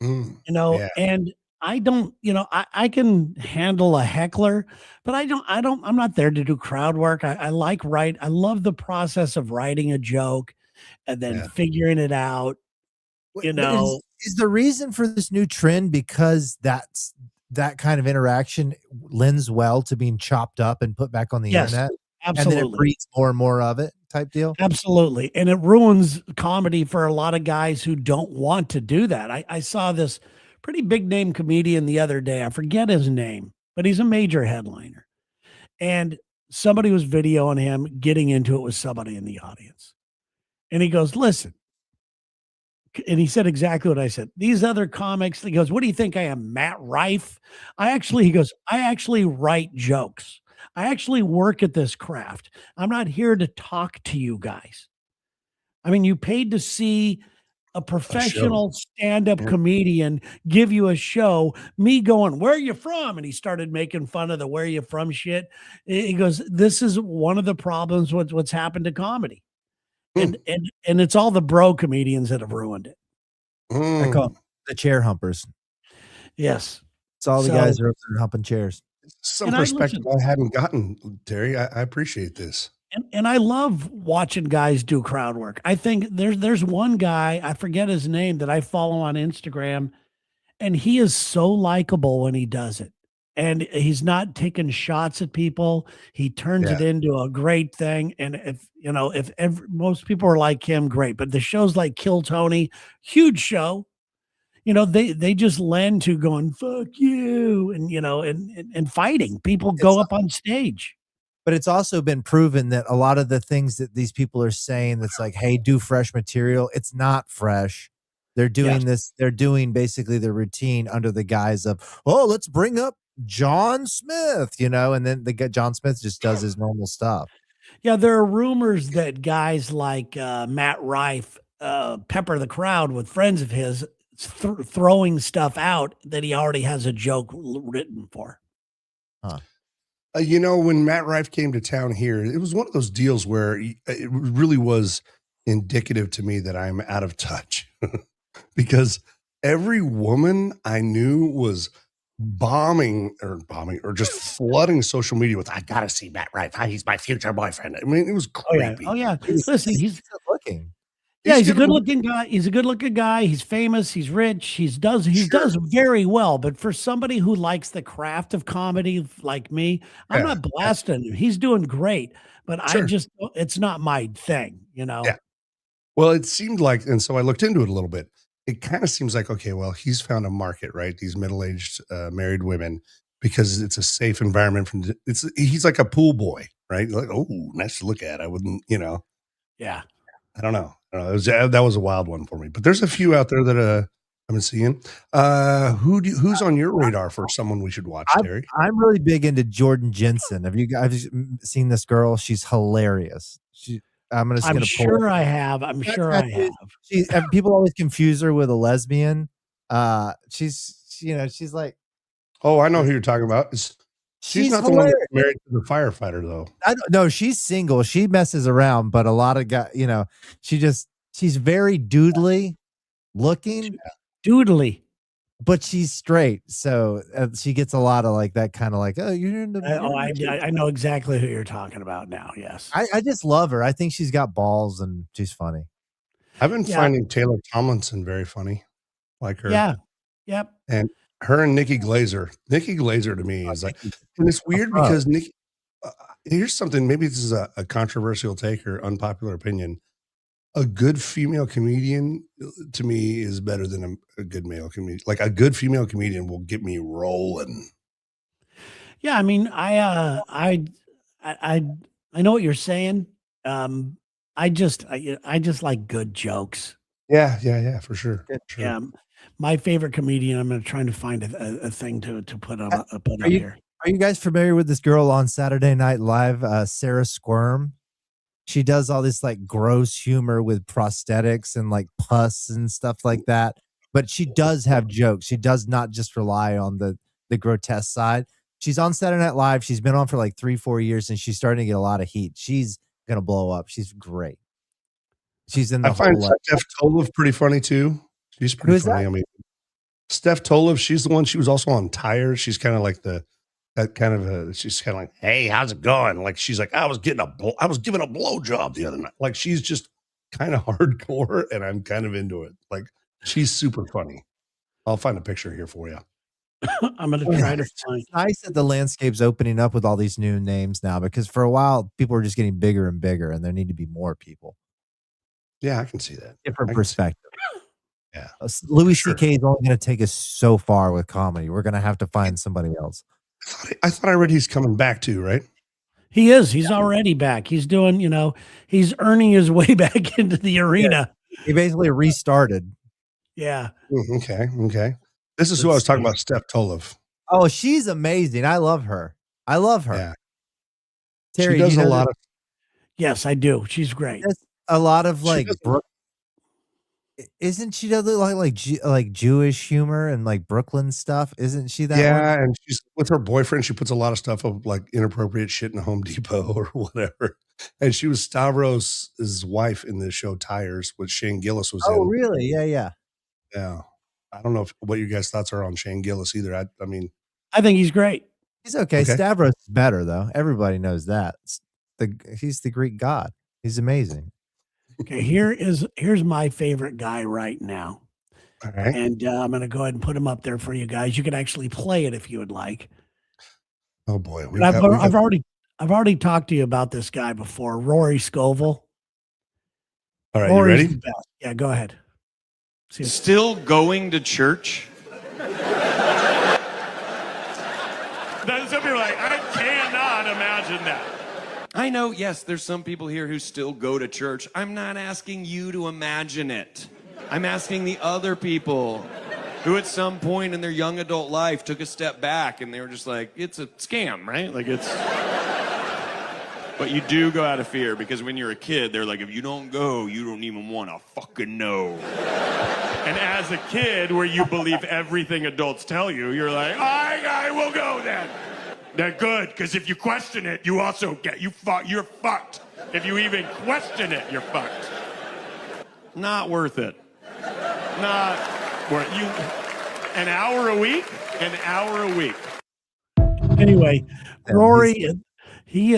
And I don't, I can handle a heckler, but I'm not there to do crowd work. I love the process of writing a joke and then figuring it out. Is the reason for this new trend because that kind of interaction lends well to being chopped up and put back on the internet? Absolutely. And then it breeds more and more of it type deal? Absolutely. And it ruins comedy for a lot of guys who don't want to do that. I saw this pretty big name comedian the other day. I forget his name, but he's a major headliner. And somebody was videoing him getting into it with somebody in the audience. And he goes, listen. And he said exactly what I said. These other comics, he goes, what do you think I am, Matt Rife? He goes, I actually write jokes. I actually work at this craft. I'm not here to talk to you guys. I mean, you paid to see a professional stand-up comedian give you a show. Me going, where are you from? And he started making fun of the where are you from shit. He goes, this is one of the problems with what's happened to comedy. And it's all the bro comedians that have ruined it. I call them the chair humpers. Yes. It's all the guys are up there humping chairs. Some perspective I hadn't gotten, Terry. I appreciate this. And I love watching guys do crowd work. I think there's one guy, I forget his name, that I follow on Instagram, and he is so likable when he does it. And he's not taking shots at people. He turns it into a great thing. And if most people are like him, great. But the shows like Kill Tony, huge show, they just lend to going, fuck you. And, and fighting. People go up on stage. But it's also been proven that a lot of the things that these people are saying that's like, hey, do fresh material. It's not fresh. They're doing this. They're doing basically their routine under the guise of, oh, let's bring up John Smith, and then John Smith just does his normal stuff. Yeah, there are rumors that guys like Matt Rife pepper the crowd with friends of his throwing stuff out that he already has a joke written for. Huh. When Matt Rife came to town here, it was one of those deals where it really was indicative to me that I'm out of touch because every woman I knew was bombing or just flooding social media with, I gotta see Matt Rife. He's my future boyfriend. I mean, it was creepy. Oh yeah. Listen, he's good looking. Yeah, he's a good looking guy. He's a good looking guy. He's famous. He's rich. He does very well. But for somebody who likes the craft of comedy like me, I'm not blasting him. He's doing great. But it's not my thing, Yeah. Well, it seemed like, and so I looked into it a little bit. It kind of seems like, okay, well, he's found a market, right? These middle-aged married women, because it's a safe environment. He's like a pool boy, right? Like, oh, nice to look at. I wouldn't, Yeah. I don't know. That was a wild one for me. But there's a few out there that I've been seeing. Who's on your radar for someone we should watch, Terry? I'm really big into Jordan Jensen. Have you guys seen this girl? She's hilarious. I'm just I'm gonna pull sure it. I have. I'm That sure I tattoo, have. people always confuse her with a lesbian. She's like, Oh, I know who you're talking about. She's she's not the one that's hilarious. married to the firefighter, though. I don't know. She's single. She messes around, but a lot of guys, she's very doodly looking, Doodly. but she's straight. So she gets a lot of like that kind of like, oh, you're in the. I know exactly who you're talking about now. Yes. I just love her. I think she's got balls and she's funny. I've been finding Taylor Tomlinson very funny, like her. Yeah. Yep. And her and Nikki Glazer. Nikki Glazer to me is like, and it's weird because Nikki. Here's something. Maybe this is a controversial take or unpopular opinion. A good female comedian to me is better than a good male comedian. Like a good female comedian will get me rolling. Yeah, I mean, I know what you're saying. I just like good jokes. Yeah, for sure. Sure. Yeah, my favorite comedian. I'm trying to find a thing to put on put on here. Are you guys familiar with this girl on Saturday Night Live, Sarah Squirm? She does all this like gross humor with prosthetics and like pus and stuff like that. But she does have jokes. She does not just rely on the grotesque side. She's on Saturday Night Live. She's been on for like 3-4 years, and she's starting to get a lot of heat. She's gonna blow up. She's great. She's in the. I find Steph Tolev pretty funny too. She's pretty funny. That? I mean, Steph Tolev. She's the one. She was also on Tires. She's kind of like she's kind of like, hey, how's it going? Like she's like, I was giving a blowjob the other night. Like she's just kind of hardcore, and I'm kind of into it. Like she's super funny. I'll find a picture here for you. I'm going to try to find. It's nice that the landscape's opening up with all these new names now, because for a while people were just getting bigger and bigger, and there need to be more people. Yeah, I can see that. Different perspective. Yeah, Louis C.K. is only going to take us so far with comedy. We're going to have to find somebody else. I thought I read he's coming back too, right? He is. He's already back. He's doing, he's earning his way back into the arena. Yeah. He basically restarted. Yeah. Okay. This is who I was talking about, Steph Tolev. Oh, she's amazing. I love her. Yeah. Terry, she does a lot of. Yes, I do. She's great. A lot of like. Isn't she does like Jewish humor and like Brooklyn stuff? Isn't she that? Yeah, one? and she's with her boyfriend. She puts a lot of stuff of like inappropriate shit in Home Depot or whatever. And she was Stavros' wife in the show Tires, which Shane Gillis was in. Oh, really? Yeah. I don't know what you guys' thoughts are on Shane Gillis either. I mean, I think he's great. He's okay. Stavros is better though. Everybody knows that. He's the Greek god. He's amazing. Okay, here's my favorite guy right now. All right. And I'm going to go ahead and put him up there for you guys. You can actually play it if you would like. Oh boy, I've already talked to you about this guy before, Rory Scovel. All right, Rory's you ready? the best. Yeah, go ahead. Still going to church? Some people are like, I cannot imagine that. I know, yes, there's some people here who still go to church. I'm not asking you to imagine it. I'm asking the other people who at some point in their young adult life took a step back and they were just like, it's a scam, right? Like it's... But you do go out of fear, because when you're a kid, they're like, if you don't go, you don't even want to fucking know. And as a kid, where you believe everything adults tell you, you're like, I will go then. They're good, because if you question it, you also you're fucked. If you even question it, you're fucked. Not worth it. Not worth you. An hour a week? An hour a week. Anyway, Rory,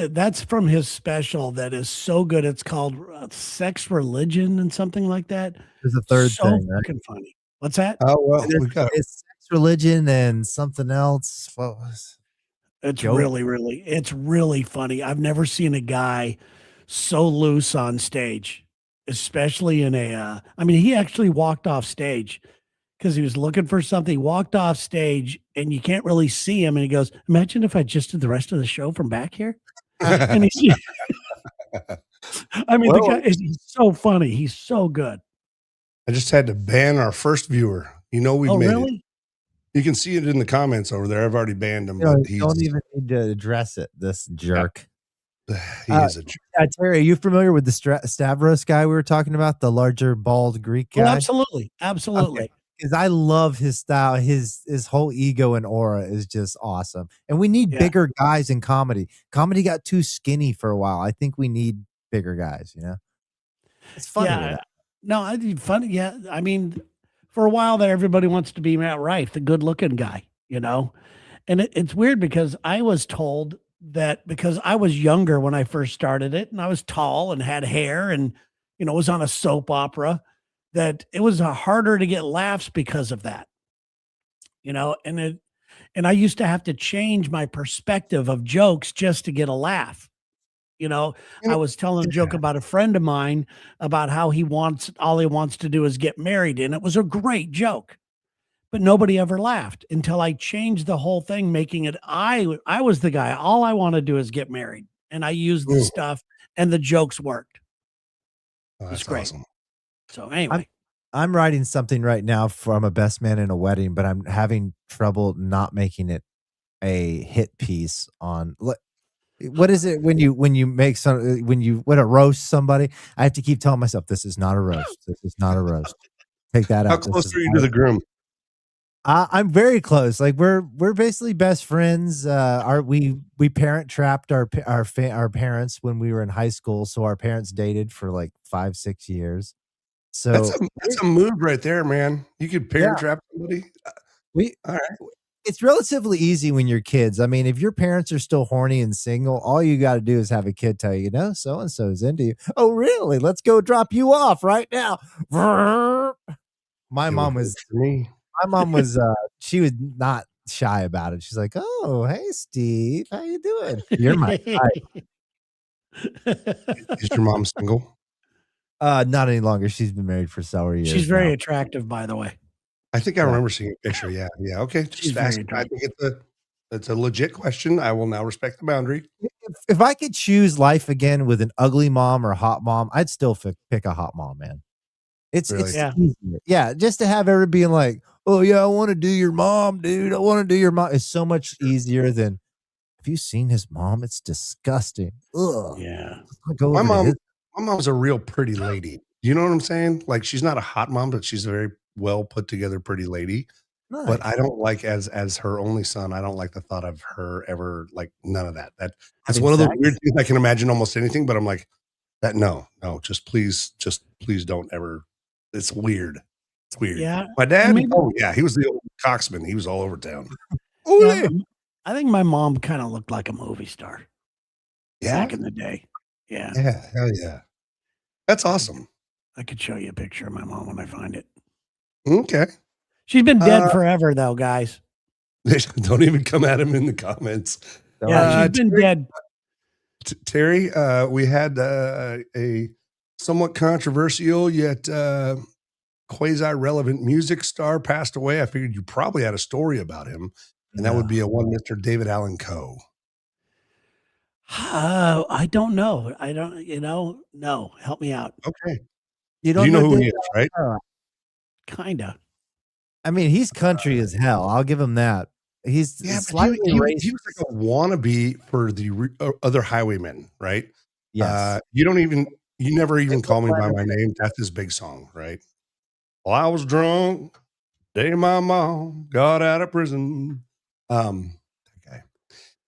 that's from his special that is so good. It's called Sex, Religion, and something like that. There's a third thing, right? Fucking funny. What's that? Oh well, it's Sex, Religion, and something else. What was? It's really funny. I've never seen a guy so loose on stage, especially in he actually walked off stage because he was looking for something. He walked off stage and you can't really see him. And he goes, imagine if I just did the rest of the show from back here. And he's, the guy he's so funny. He's so good. I just had to ban our first viewer. We've made really? it. You can see it in the comments over there. I've already banned him. But don't even need to address it. This jerk. He is a jerk. Terry, are you familiar with the Stavros guy we were talking about, the larger bald Greek Oh, guy? absolutely, absolutely. Because I love his style. His whole ego and aura is just awesome. And we need bigger guys in comedy. Comedy got too skinny for a while. I think we need bigger guys. You know, it's funny. Yeah, no, I think funny. Yeah, I mean, for a while there, everybody wants to be Matt Rife, the good-looking guy. You know, and it's weird because I was told that because I was younger when I first started it, and I was tall and had hair, and was on a soap opera, that it was harder to get laughs because of that. And I used to have to change my perspective of jokes just to get a laugh. I was telling a joke about a friend of mine about how all he wants to do is get married. And it was a great joke, but nobody ever laughed until I changed the whole thing, making it, I was the guy. All I want to do is get married. And I used the stuff and the jokes worked. Oh, that's great. awesome. So anyway, I'm writing something right now from a best man in a wedding, but I'm having trouble not making it a hit piece on what is it when you make when you want to roast somebody? I have to keep telling myself this is not a roast. This is not a roast. Take that out. How close are you to the groom? I'm very close. Like we're basically best friends. We parent trapped our parents when we were in high school, so our parents dated for like 5-6 years. So that's a move right there, man. You could parent trap somebody. All right. It's relatively easy when you're kids. I mean, if your parents are still horny and single, all you got to do is have a kid tell you, so and so is into you. Oh, really? Let's go drop you off right now. My mom was she was not shy about it. She's like, "Oh, hey, Steve, how you doing? You're my type." Is your mom single? Not any longer. She's been married for several years. She's very attractive, by the way. I think I remember seeing a picture. Yeah. Okay. Just ask. I think it's a legit question. I will now respect the boundary. If I could choose life again with an ugly mom or a hot mom, I'd still pick a hot mom, man. It's easier. Yeah, just to have everybody being like, "Oh yeah, I want to do your mom, dude. I want to do your mom." It's so much easier than. Have you seen his mom? It's disgusting. Ugh. Yeah. My mom's a real pretty lady. You know what I'm saying? Like she's not a hot mom, but she's a very well put together pretty lady. Nice. But I don't like as her only son. I don't like the thought of her ever like none of that. That's one of the weird things I can imagine almost anything. But I'm like that. No, just please don't ever. It's weird. It's weird. Yeah. My dad. He was the old coxman. He was all over town. I think my mom kind of looked like a movie star. Yeah. Back in the day. Yeah. Yeah. Hell yeah. That's awesome. I could show you a picture of my mom when I find it. Okay. She's been dead forever, though, guys. Don't even come at him in the comments. Yeah, she's been dead. Terry, we had a somewhat controversial yet quasi-relevant music star passed away. I figured you probably had a story about him, and that would be one Mr. David Allan Coe. I don't know. I don't, no. Help me out. Okay. You don't know who he is, right? Kinda. I mean, he's country as hell. I'll give him that. He's slightly racist. He was like a wannabe for the other highwaymen, right? Yes. You never even call me by my name. That's his big song, right? Well, I was drunk. Day my mom got out of prison. Okay.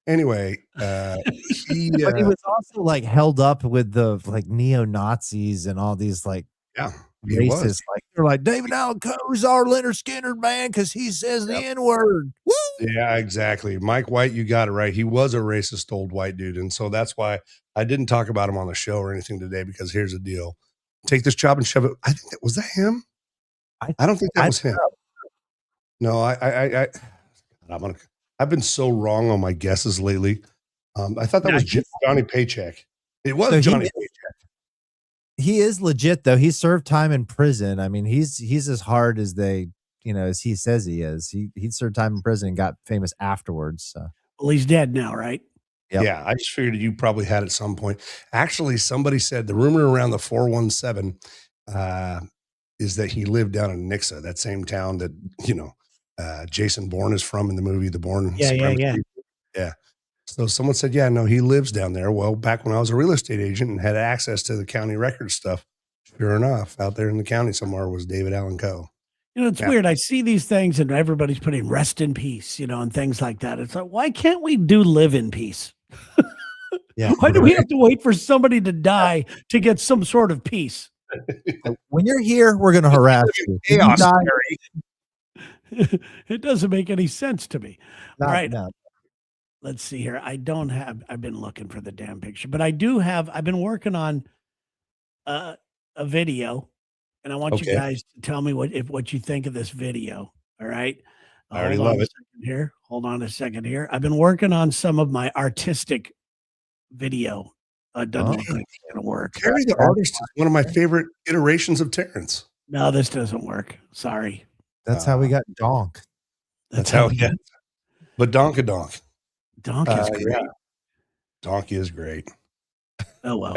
Anyway, but he was also like held up with the like neo-Nazis and all these like racist. Like they're like David Allan Coe's our Leonard Skinner man because he says the N-word. Woo! Yeah, exactly. Mike White, you got it right. He was a racist old white dude, and so that's why I didn't talk about him on the show or anything today. Because here's the deal: take this job and shove it. I think was that him. I don't think that was him. No, I've been so wrong on my guesses lately. I thought that was Johnny Paycheck. It was Johnny Paycheck. He is legit though. He served time in prison. I mean, he's as hard as as he says he is. He served time in prison and got famous afterwards. So. Well, he's dead now, right? Yep. Yeah, I just figured you probably had at some point. Actually, somebody said the rumor around the 417 is that he lived down in Nixa, that same town that Jason Bourne is from in the movie The Bourne. Yeah. Yeah. So someone said, "Yeah, no, he lives down there." Well, back when I was a real estate agent and had access to the county record stuff, sure enough, out there in the county somewhere was David Allen Coe. It's Yeah. weird. I see these things and everybody's putting rest in peace, and things like that. It's like, why can't we live in peace? Yeah. Why do we have to wait for somebody to die to get some sort of peace? When you're here, we're going to harass you. When you Chaos, die, Terry. It doesn't make any sense to me. All right. no. Let's see here. I've been looking for the damn picture, but I've been working on a video, and I want you Okay. guys to tell me what you think of this video. All right. I already Hold on love a it. second here. Hold on a second here. I've been working on some of my artistic video. It doesn't look like it's gonna work. Terry the artist is one of my favorite iterations of Terrence. No, this doesn't work. Sorry. That's how we got Donk. That's how, yeah. But Donkadonk. Donk is great. Yeah. Donkey is great. Oh well.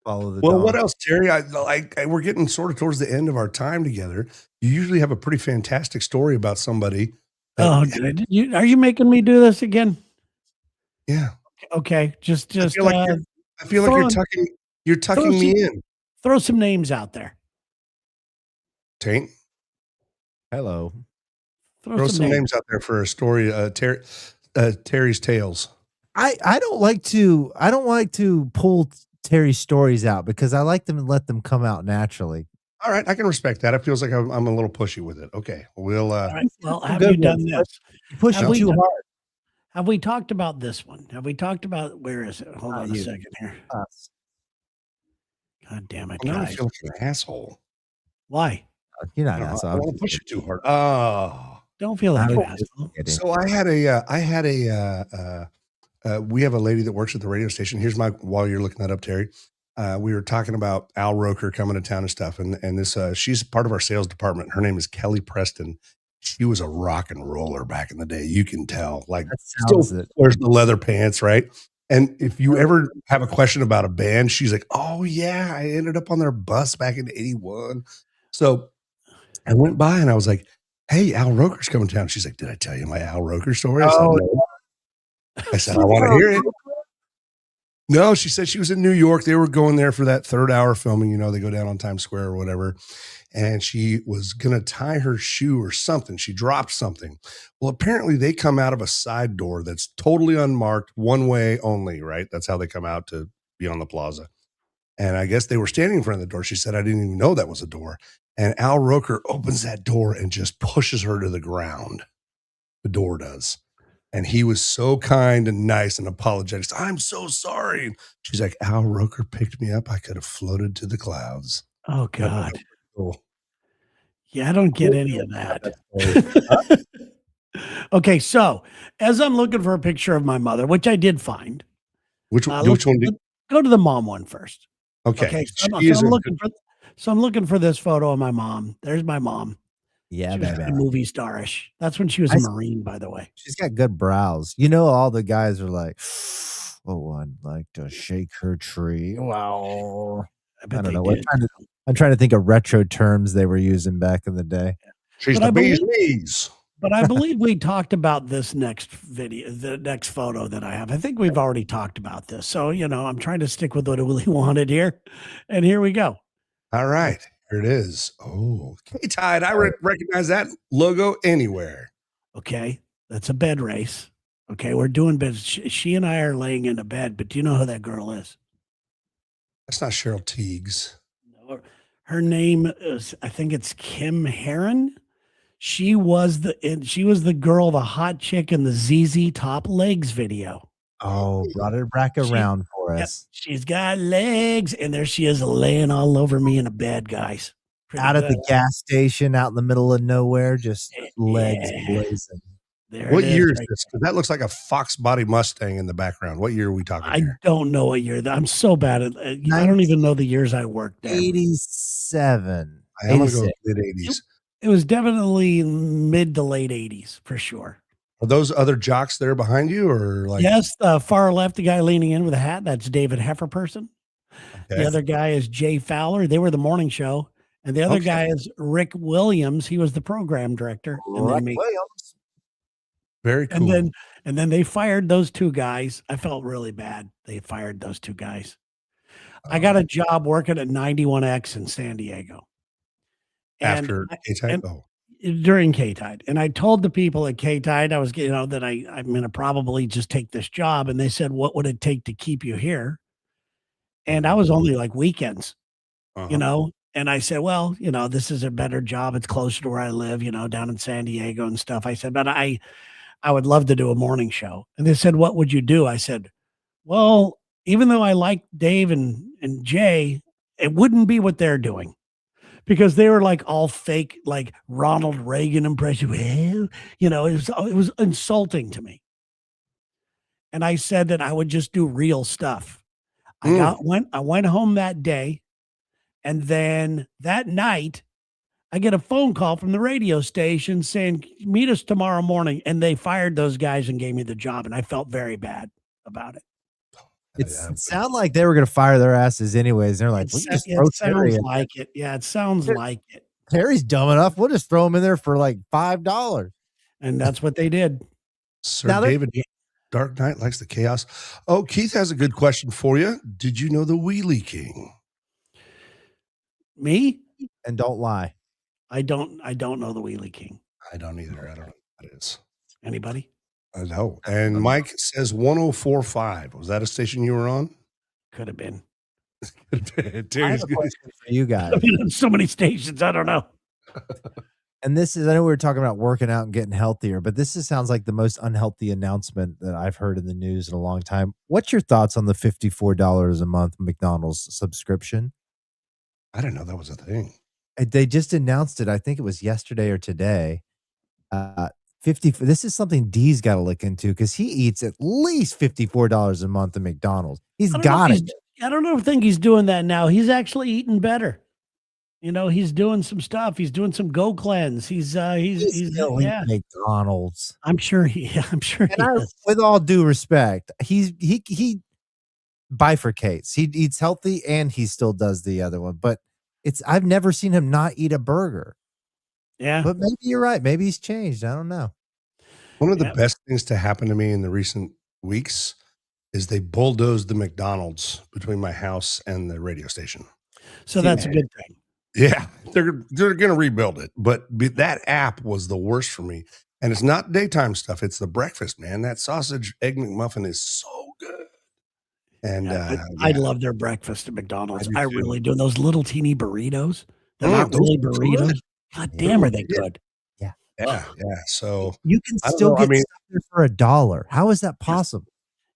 Follow the Well, donk. what else, Terry? We're getting sort of towards the end of our time together. You usually have a pretty fantastic story about somebody. Oh, are you making me do this again? Yeah. Okay, just I feel like you're tucking me in. Throw some names out there. Taint. Hello. Throw some names out there for a story. Terry's Tales. I don't like to pull Terry's stories out because I like them and let them come out naturally. All right, I can respect that. It feels like I'm a little pushy with it. Okay, we'll. All right, well, have you done this? You push it too hard. Have we talked about this one? Have we talked about where is it? Hold on a second here. God damn it, now I guys! feel like an asshole. Why? You're not I an don't asshole. want to push it too hard. Oh, don't feel like an asshole. So we have a lady that works at the radio station. Here's while you're looking that up, Terry. We were talking about Al Roker coming to town and stuff. And this, she's part of our sales department. Her name is Kelly Preston. She was a rock and roller back in the day. You can tell, like, still wears the leather pants, right? And if you ever have a question about a band, she's like, "Oh yeah, I ended up on their bus back in '81." So I went by and I was like, "Hey, Al Roker's coming to town." She's like, "Did I tell you my Al Roker story?" I said, "No." I said, "I want to hear it." No, she said she was in New York. They were going there for that third hour filming. They go down on Times Square or whatever. And she was going to tie her shoe or something. She dropped something. Well, apparently they come out of a side door that's totally unmarked, one way only, right? That's how they come out to be on the plaza. And I guess they were standing in front of the door. She said, "I didn't even know that was a door." And Al Roker opens that door and just pushes her to the ground. The door does. And he was so kind and nice and apologetic. "I'm so sorry." She's like, "Al Roker picked me up. I could have floated to the clouds." Oh, God. Cool. Yeah, I don't get any of that. Okay, so as I'm looking for a picture of my mother, which I did find. Which one did go to the mom one first. Okay. So I'm looking for this photo of my mom. There's my mom. Yeah, she was baby. Movie starish. That's when she was a Marine, by the way. She's got good brows. All the guys are like, "Oh, I'd like to shake her tree." Wow. I don't know. I'm trying to think of retro terms they were using back in the day. She's the bee's knees. But I believe we talked about this next video, the next photo that I have. I think we've already talked about this. So, I'm trying to stick with what I really wanted here. And here we go. All right. Here it is. Oh, K-Tide. I recognize that logo anywhere. Okay. That's a bed race. Okay. We're doing beds. She and I are laying in a bed, but do you know who that girl is? That's not Cheryl Teagues. No, her name is, I think it's Kim Heron. She was the girl, the hot chick in the ZZ Top Legs video. Oh, brought her back around for us. She's got legs, and there she is laying all over me in a bed, guys. Out at the gas station, out in the middle of nowhere, just legs blazing. What year is this? Because that looks like a Fox body Mustang in the background. What year are we talking here? I don't know what year. I'm so bad at I don't even know the years I worked there. 87. I'm going to go mid-80s. It was definitely mid to late 80s for sure. Are those other jocks there behind you, or like? Yes, the far left, the guy leaning in with a hat, that's David Hefferperson. Okay. The other guy is Jay Fowler. They were the morning show. And the other guy is Rick Williams. He was the program director. And Rick Williams. Very cool. And then they fired those 2 guys. I felt really bad. They fired those 2 guys. I got a job working at 91X in San Diego. After K-Tide? During K-Tide. And I told the people at K-Tide I was, that I'm going to probably just take this job. And they said, what would it take to keep you here? And I was only like weekends, and I said, well, this is a better job. It's closer to where I live, down in San Diego and stuff. I said, but I would love to do a morning show. And they said, what would you do? I said, well, even though I like Dave and Jay, it wouldn't be what they're doing. Because they were like all fake, like Ronald Reagan impression. Well, it was insulting to me. And I said that I would just do real stuff. I went home that day, and then that night I get a phone call from the radio station saying, meet us tomorrow morning. And they fired those guys and gave me the job. And I felt very bad about it. It sounded like they were going to fire their asses anyways. They're like, it sounds like it. Yeah, it sounds like it. Terry's dumb enough. We'll just throw him in there for like $5. And that's what they did. Sir David Dark Knight likes the chaos. Oh, Keith has a good question for you. Did you know the Wheelie King? Me? And don't lie. I don't know the Wheelie King. I don't either. I don't know what it is. Anybody? I know. And Mike says 104.5. Was that a station you were on? Could have been. Terry's good. For you guys. I mean, so many stations. I don't know. And I know we were talking about working out and getting healthier, but sounds like the most unhealthy announcement that I've heard in the news in a long time. What's your thoughts on the $54 a month McDonald's subscription? I didn't know that was a thing. They just announced it. I think it was yesterday or today. 50. This is something D's got to look into because he eats at least $54 a month at McDonald's. He's got it. I don't think he's doing that now. He's actually eating better. He's doing some stuff. He's doing some Go Cleanse. He's still eating McDonald's. I'm sure he is. With all due respect, he bifurcates. He eats healthy and he still does the other one. But I've never seen him not eat a burger. Yeah. But maybe you're right. Maybe he's changed. I don't know. One of the best things to happen to me in the recent weeks is they bulldozed the McDonald's between my house and the radio station. So that's a good thing. Yeah, they're going to rebuild it, but that app was the worst for me. And it's not daytime stuff; it's the breakfast, man. That sausage egg McMuffin is so good. And I love their breakfast at McDonald's. I really do. Those little teeny burritos. They're not really burritos. Good. God damn, are they good? Yeah. So you can still get stuff there for $1. How is that possible?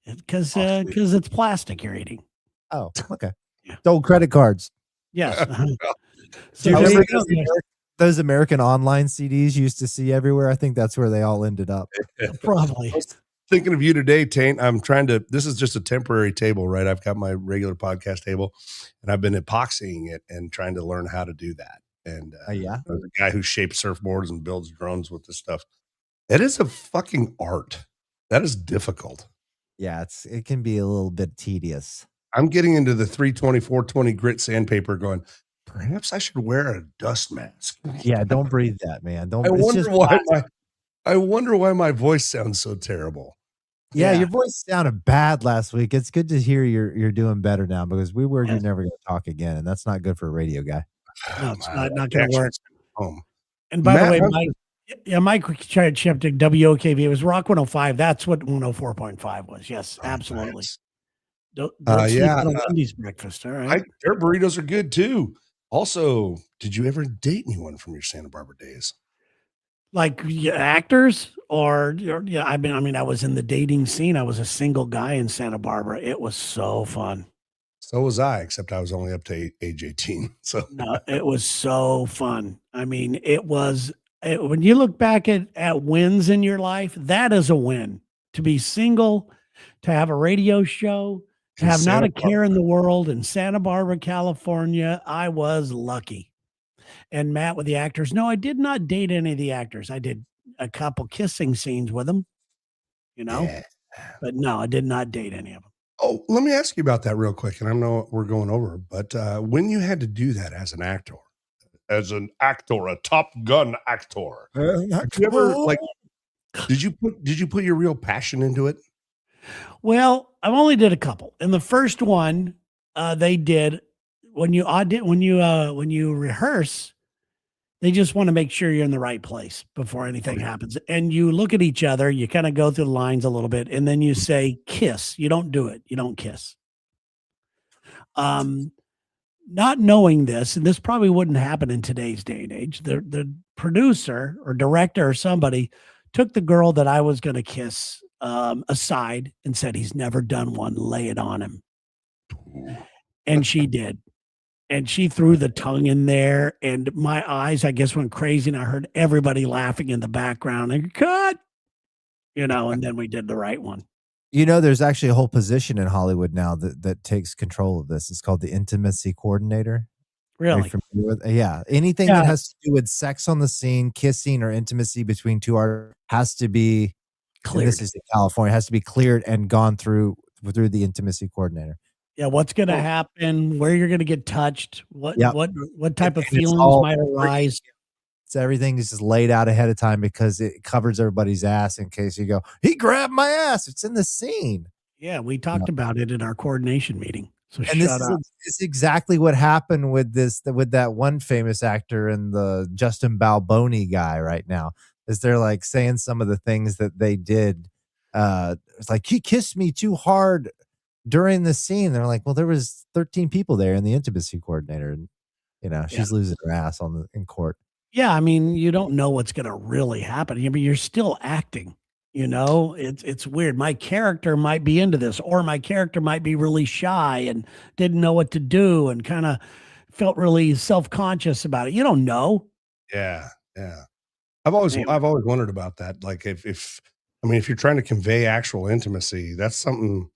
Because it's plastic you're eating. Oh, okay. Yeah. Old credit cards. Yes. So those American online CDs you used to see everywhere? I think that's where they all ended up. Probably. Thinking of you today, Taint. This is just a temporary table, right? I've got my regular podcast table and I've been epoxying it and trying to learn how to do that. And there's a guy who shapes surfboards and builds drones with this stuff. It is a fucking art. That is difficult. Yeah, it can be a little bit tedious. I'm getting into the 320/420 grit sandpaper going, perhaps I should wear a dust mask. Yeah, don't breathe that, man. I wonder why my voice sounds so terrible. Yeah, your voice sounded bad last week. It's good to hear you're doing better now because we were you're never going to talk again, and that's not good for a radio guy. No, it's not going to work. Home. And by the way, Mike tried to chip to WOKV. It was Rock 105. That's what 104.5 was. Yes, absolutely. Wendy's breakfast. All right. Their burritos are good too. Also, did you ever date anyone from your Santa Barbara days? Like actors or I was in the dating scene. I was a single guy in Santa Barbara. It was so fun. So was I, except I was only up to age 18. So no, it was so fun. I mean, when you look back at wins in your life, that is a win. To be single, to have a radio show, to have not a care in the world in Santa Barbara, California, I was lucky. And Matt with the actors. No, I did not date any of the actors. I did a couple kissing scenes with them, but no, I did not date any of them. Oh, let me ask you about that real quick. And I know we're going over, but when you had to do that as an actor, a Top Gun actor, have you ever Did you put your real passion into it? Well, I've only did a couple. And the first one, they did when you rehearse, they just want to make sure you're in the right place before anything happens. And you look at each other, you kind of go through the lines a little bit, and then you say kiss. You don't do it. You don't kiss. Not knowing this, and this probably wouldn't happen in today's day and age, the producer or director or somebody took the girl that I was going to kiss aside and said, he's never done one, lay it on him. And she did. And she threw the tongue in there, and my eyes, I guess, went crazy, and I heard everybody laughing in the background and cut, and then we did the right one. There's actually a whole position in Hollywood now that takes control of this. It's called the intimacy coordinator. Really? Yeah. Anything that has to do with sex on the scene, kissing, or intimacy between two artists has to be cleared. This is in California, has to be cleared and gone through the intimacy coordinator. Yeah, what's going to happen? Where you're going to get touched? What type of feelings might arise? So everything is just laid out ahead of time because it covers everybody's ass in case you go, he grabbed my ass. It's in the scene. Yeah, we talked about it in our coordination meeting. So and this is exactly what happened with that one famous actor and the Justin Balboni guy right now. Is they're like saying some of the things that they did. It's like, he kissed me too hard during the scene. They're like, well, there was 13 people there in the intimacy coordinator, and she's losing her ass in court. Yeah, I mean, you don't know what's going to really happen. I mean, you're still acting. It's weird. My character might be into this, or my character might be really shy and didn't know what to do and kind of felt really self-conscious about it. You don't know. Yeah, yeah. I've always wondered about that. Like if you're trying to convey actual intimacy, that's something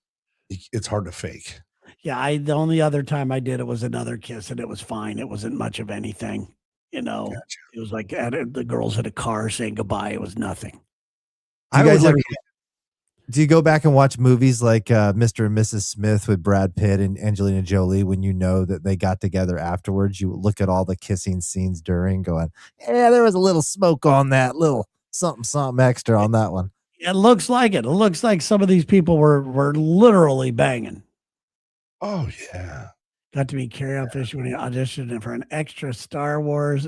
it's hard to fake. Yeah, the only other time I did it was another kiss, and it was fine. It wasn't much of anything. Gotcha. It was like the girls at a car saying goodbye. It was nothing. Do you go back and watch movies like Mr. and Mrs. Smith with Brad Pitt and Angelina Jolie when you know that they got together afterwards? You look at all the kissing scenes during, going, yeah, there was a little smoke on that, little something extra on that one. It looks like it. It looks like some of these people were literally banging. Oh, yeah. Got to meet Carrie Fisher when he auditioned for an extra Star Wars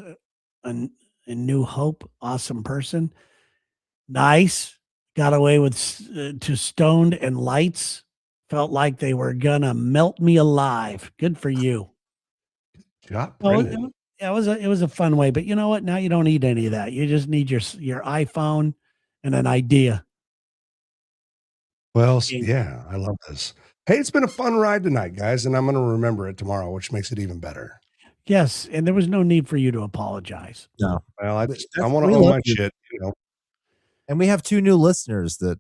and New Hope. Awesome person. Nice. Got away with to Stoned and Lights. Felt like they were gonna melt me alive. Good for you. Yeah, it was a fun way, but you know what? Now you don't need any of that. You just need your iPhone and an idea. Well, yeah, I love this. Hey, it's been a fun ride tonight, guys, and I'm going to remember it tomorrow, which makes it even better. Yes, and there was no need for you to apologize. No. Well, I want to own my shit, And we have 2 new listeners that,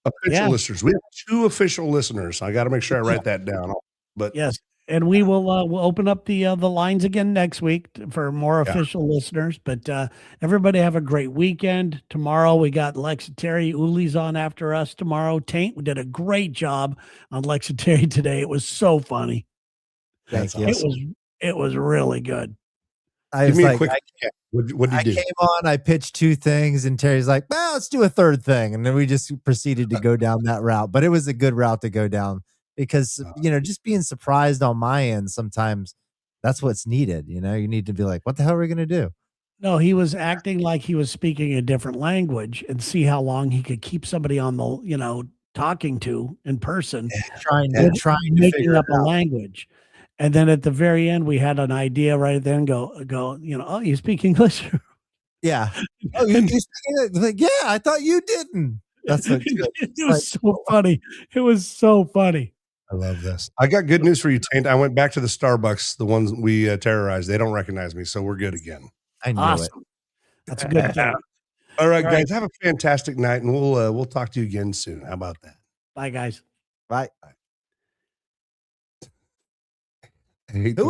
official listeners. We have 2 official listeners. I got to make sure I write that down. But yes, and we will we'll open up the lines again next week for more official listeners. But everybody have a great weekend. Tomorrow we got Lex and Terry Uli's on after us tomorrow. Taint, we did a great job on Lex and Terry today. It was so funny. Thank you. It was really good. Give me a quick. What did you do? I came on, I pitched 2 things, and Terry's like, well, let's do a third thing. And then we just proceeded to go down that route. But it was a good route to go down because, just being surprised on my end, sometimes that's what's needed. You need to be like, what the hell are we going to do? No, he was acting like he was speaking a different language and see how long he could keep somebody on the, talking to in person, trying to making up a language. And then at the very end, we had an idea right then go, oh, you speak English? Yeah. Oh, you speak English? Like, yeah, I thought you didn't. That's what it was so funny. It was so funny. I love this. I got good news for you, Taint. I went back to the Starbucks, the ones we terrorized. They don't recognize me, so we're good again. I knew it. That's a good thing. All right, guys, have a fantastic night, and we'll talk to you again soon. How about that? Bye, guys. Bye. Hey,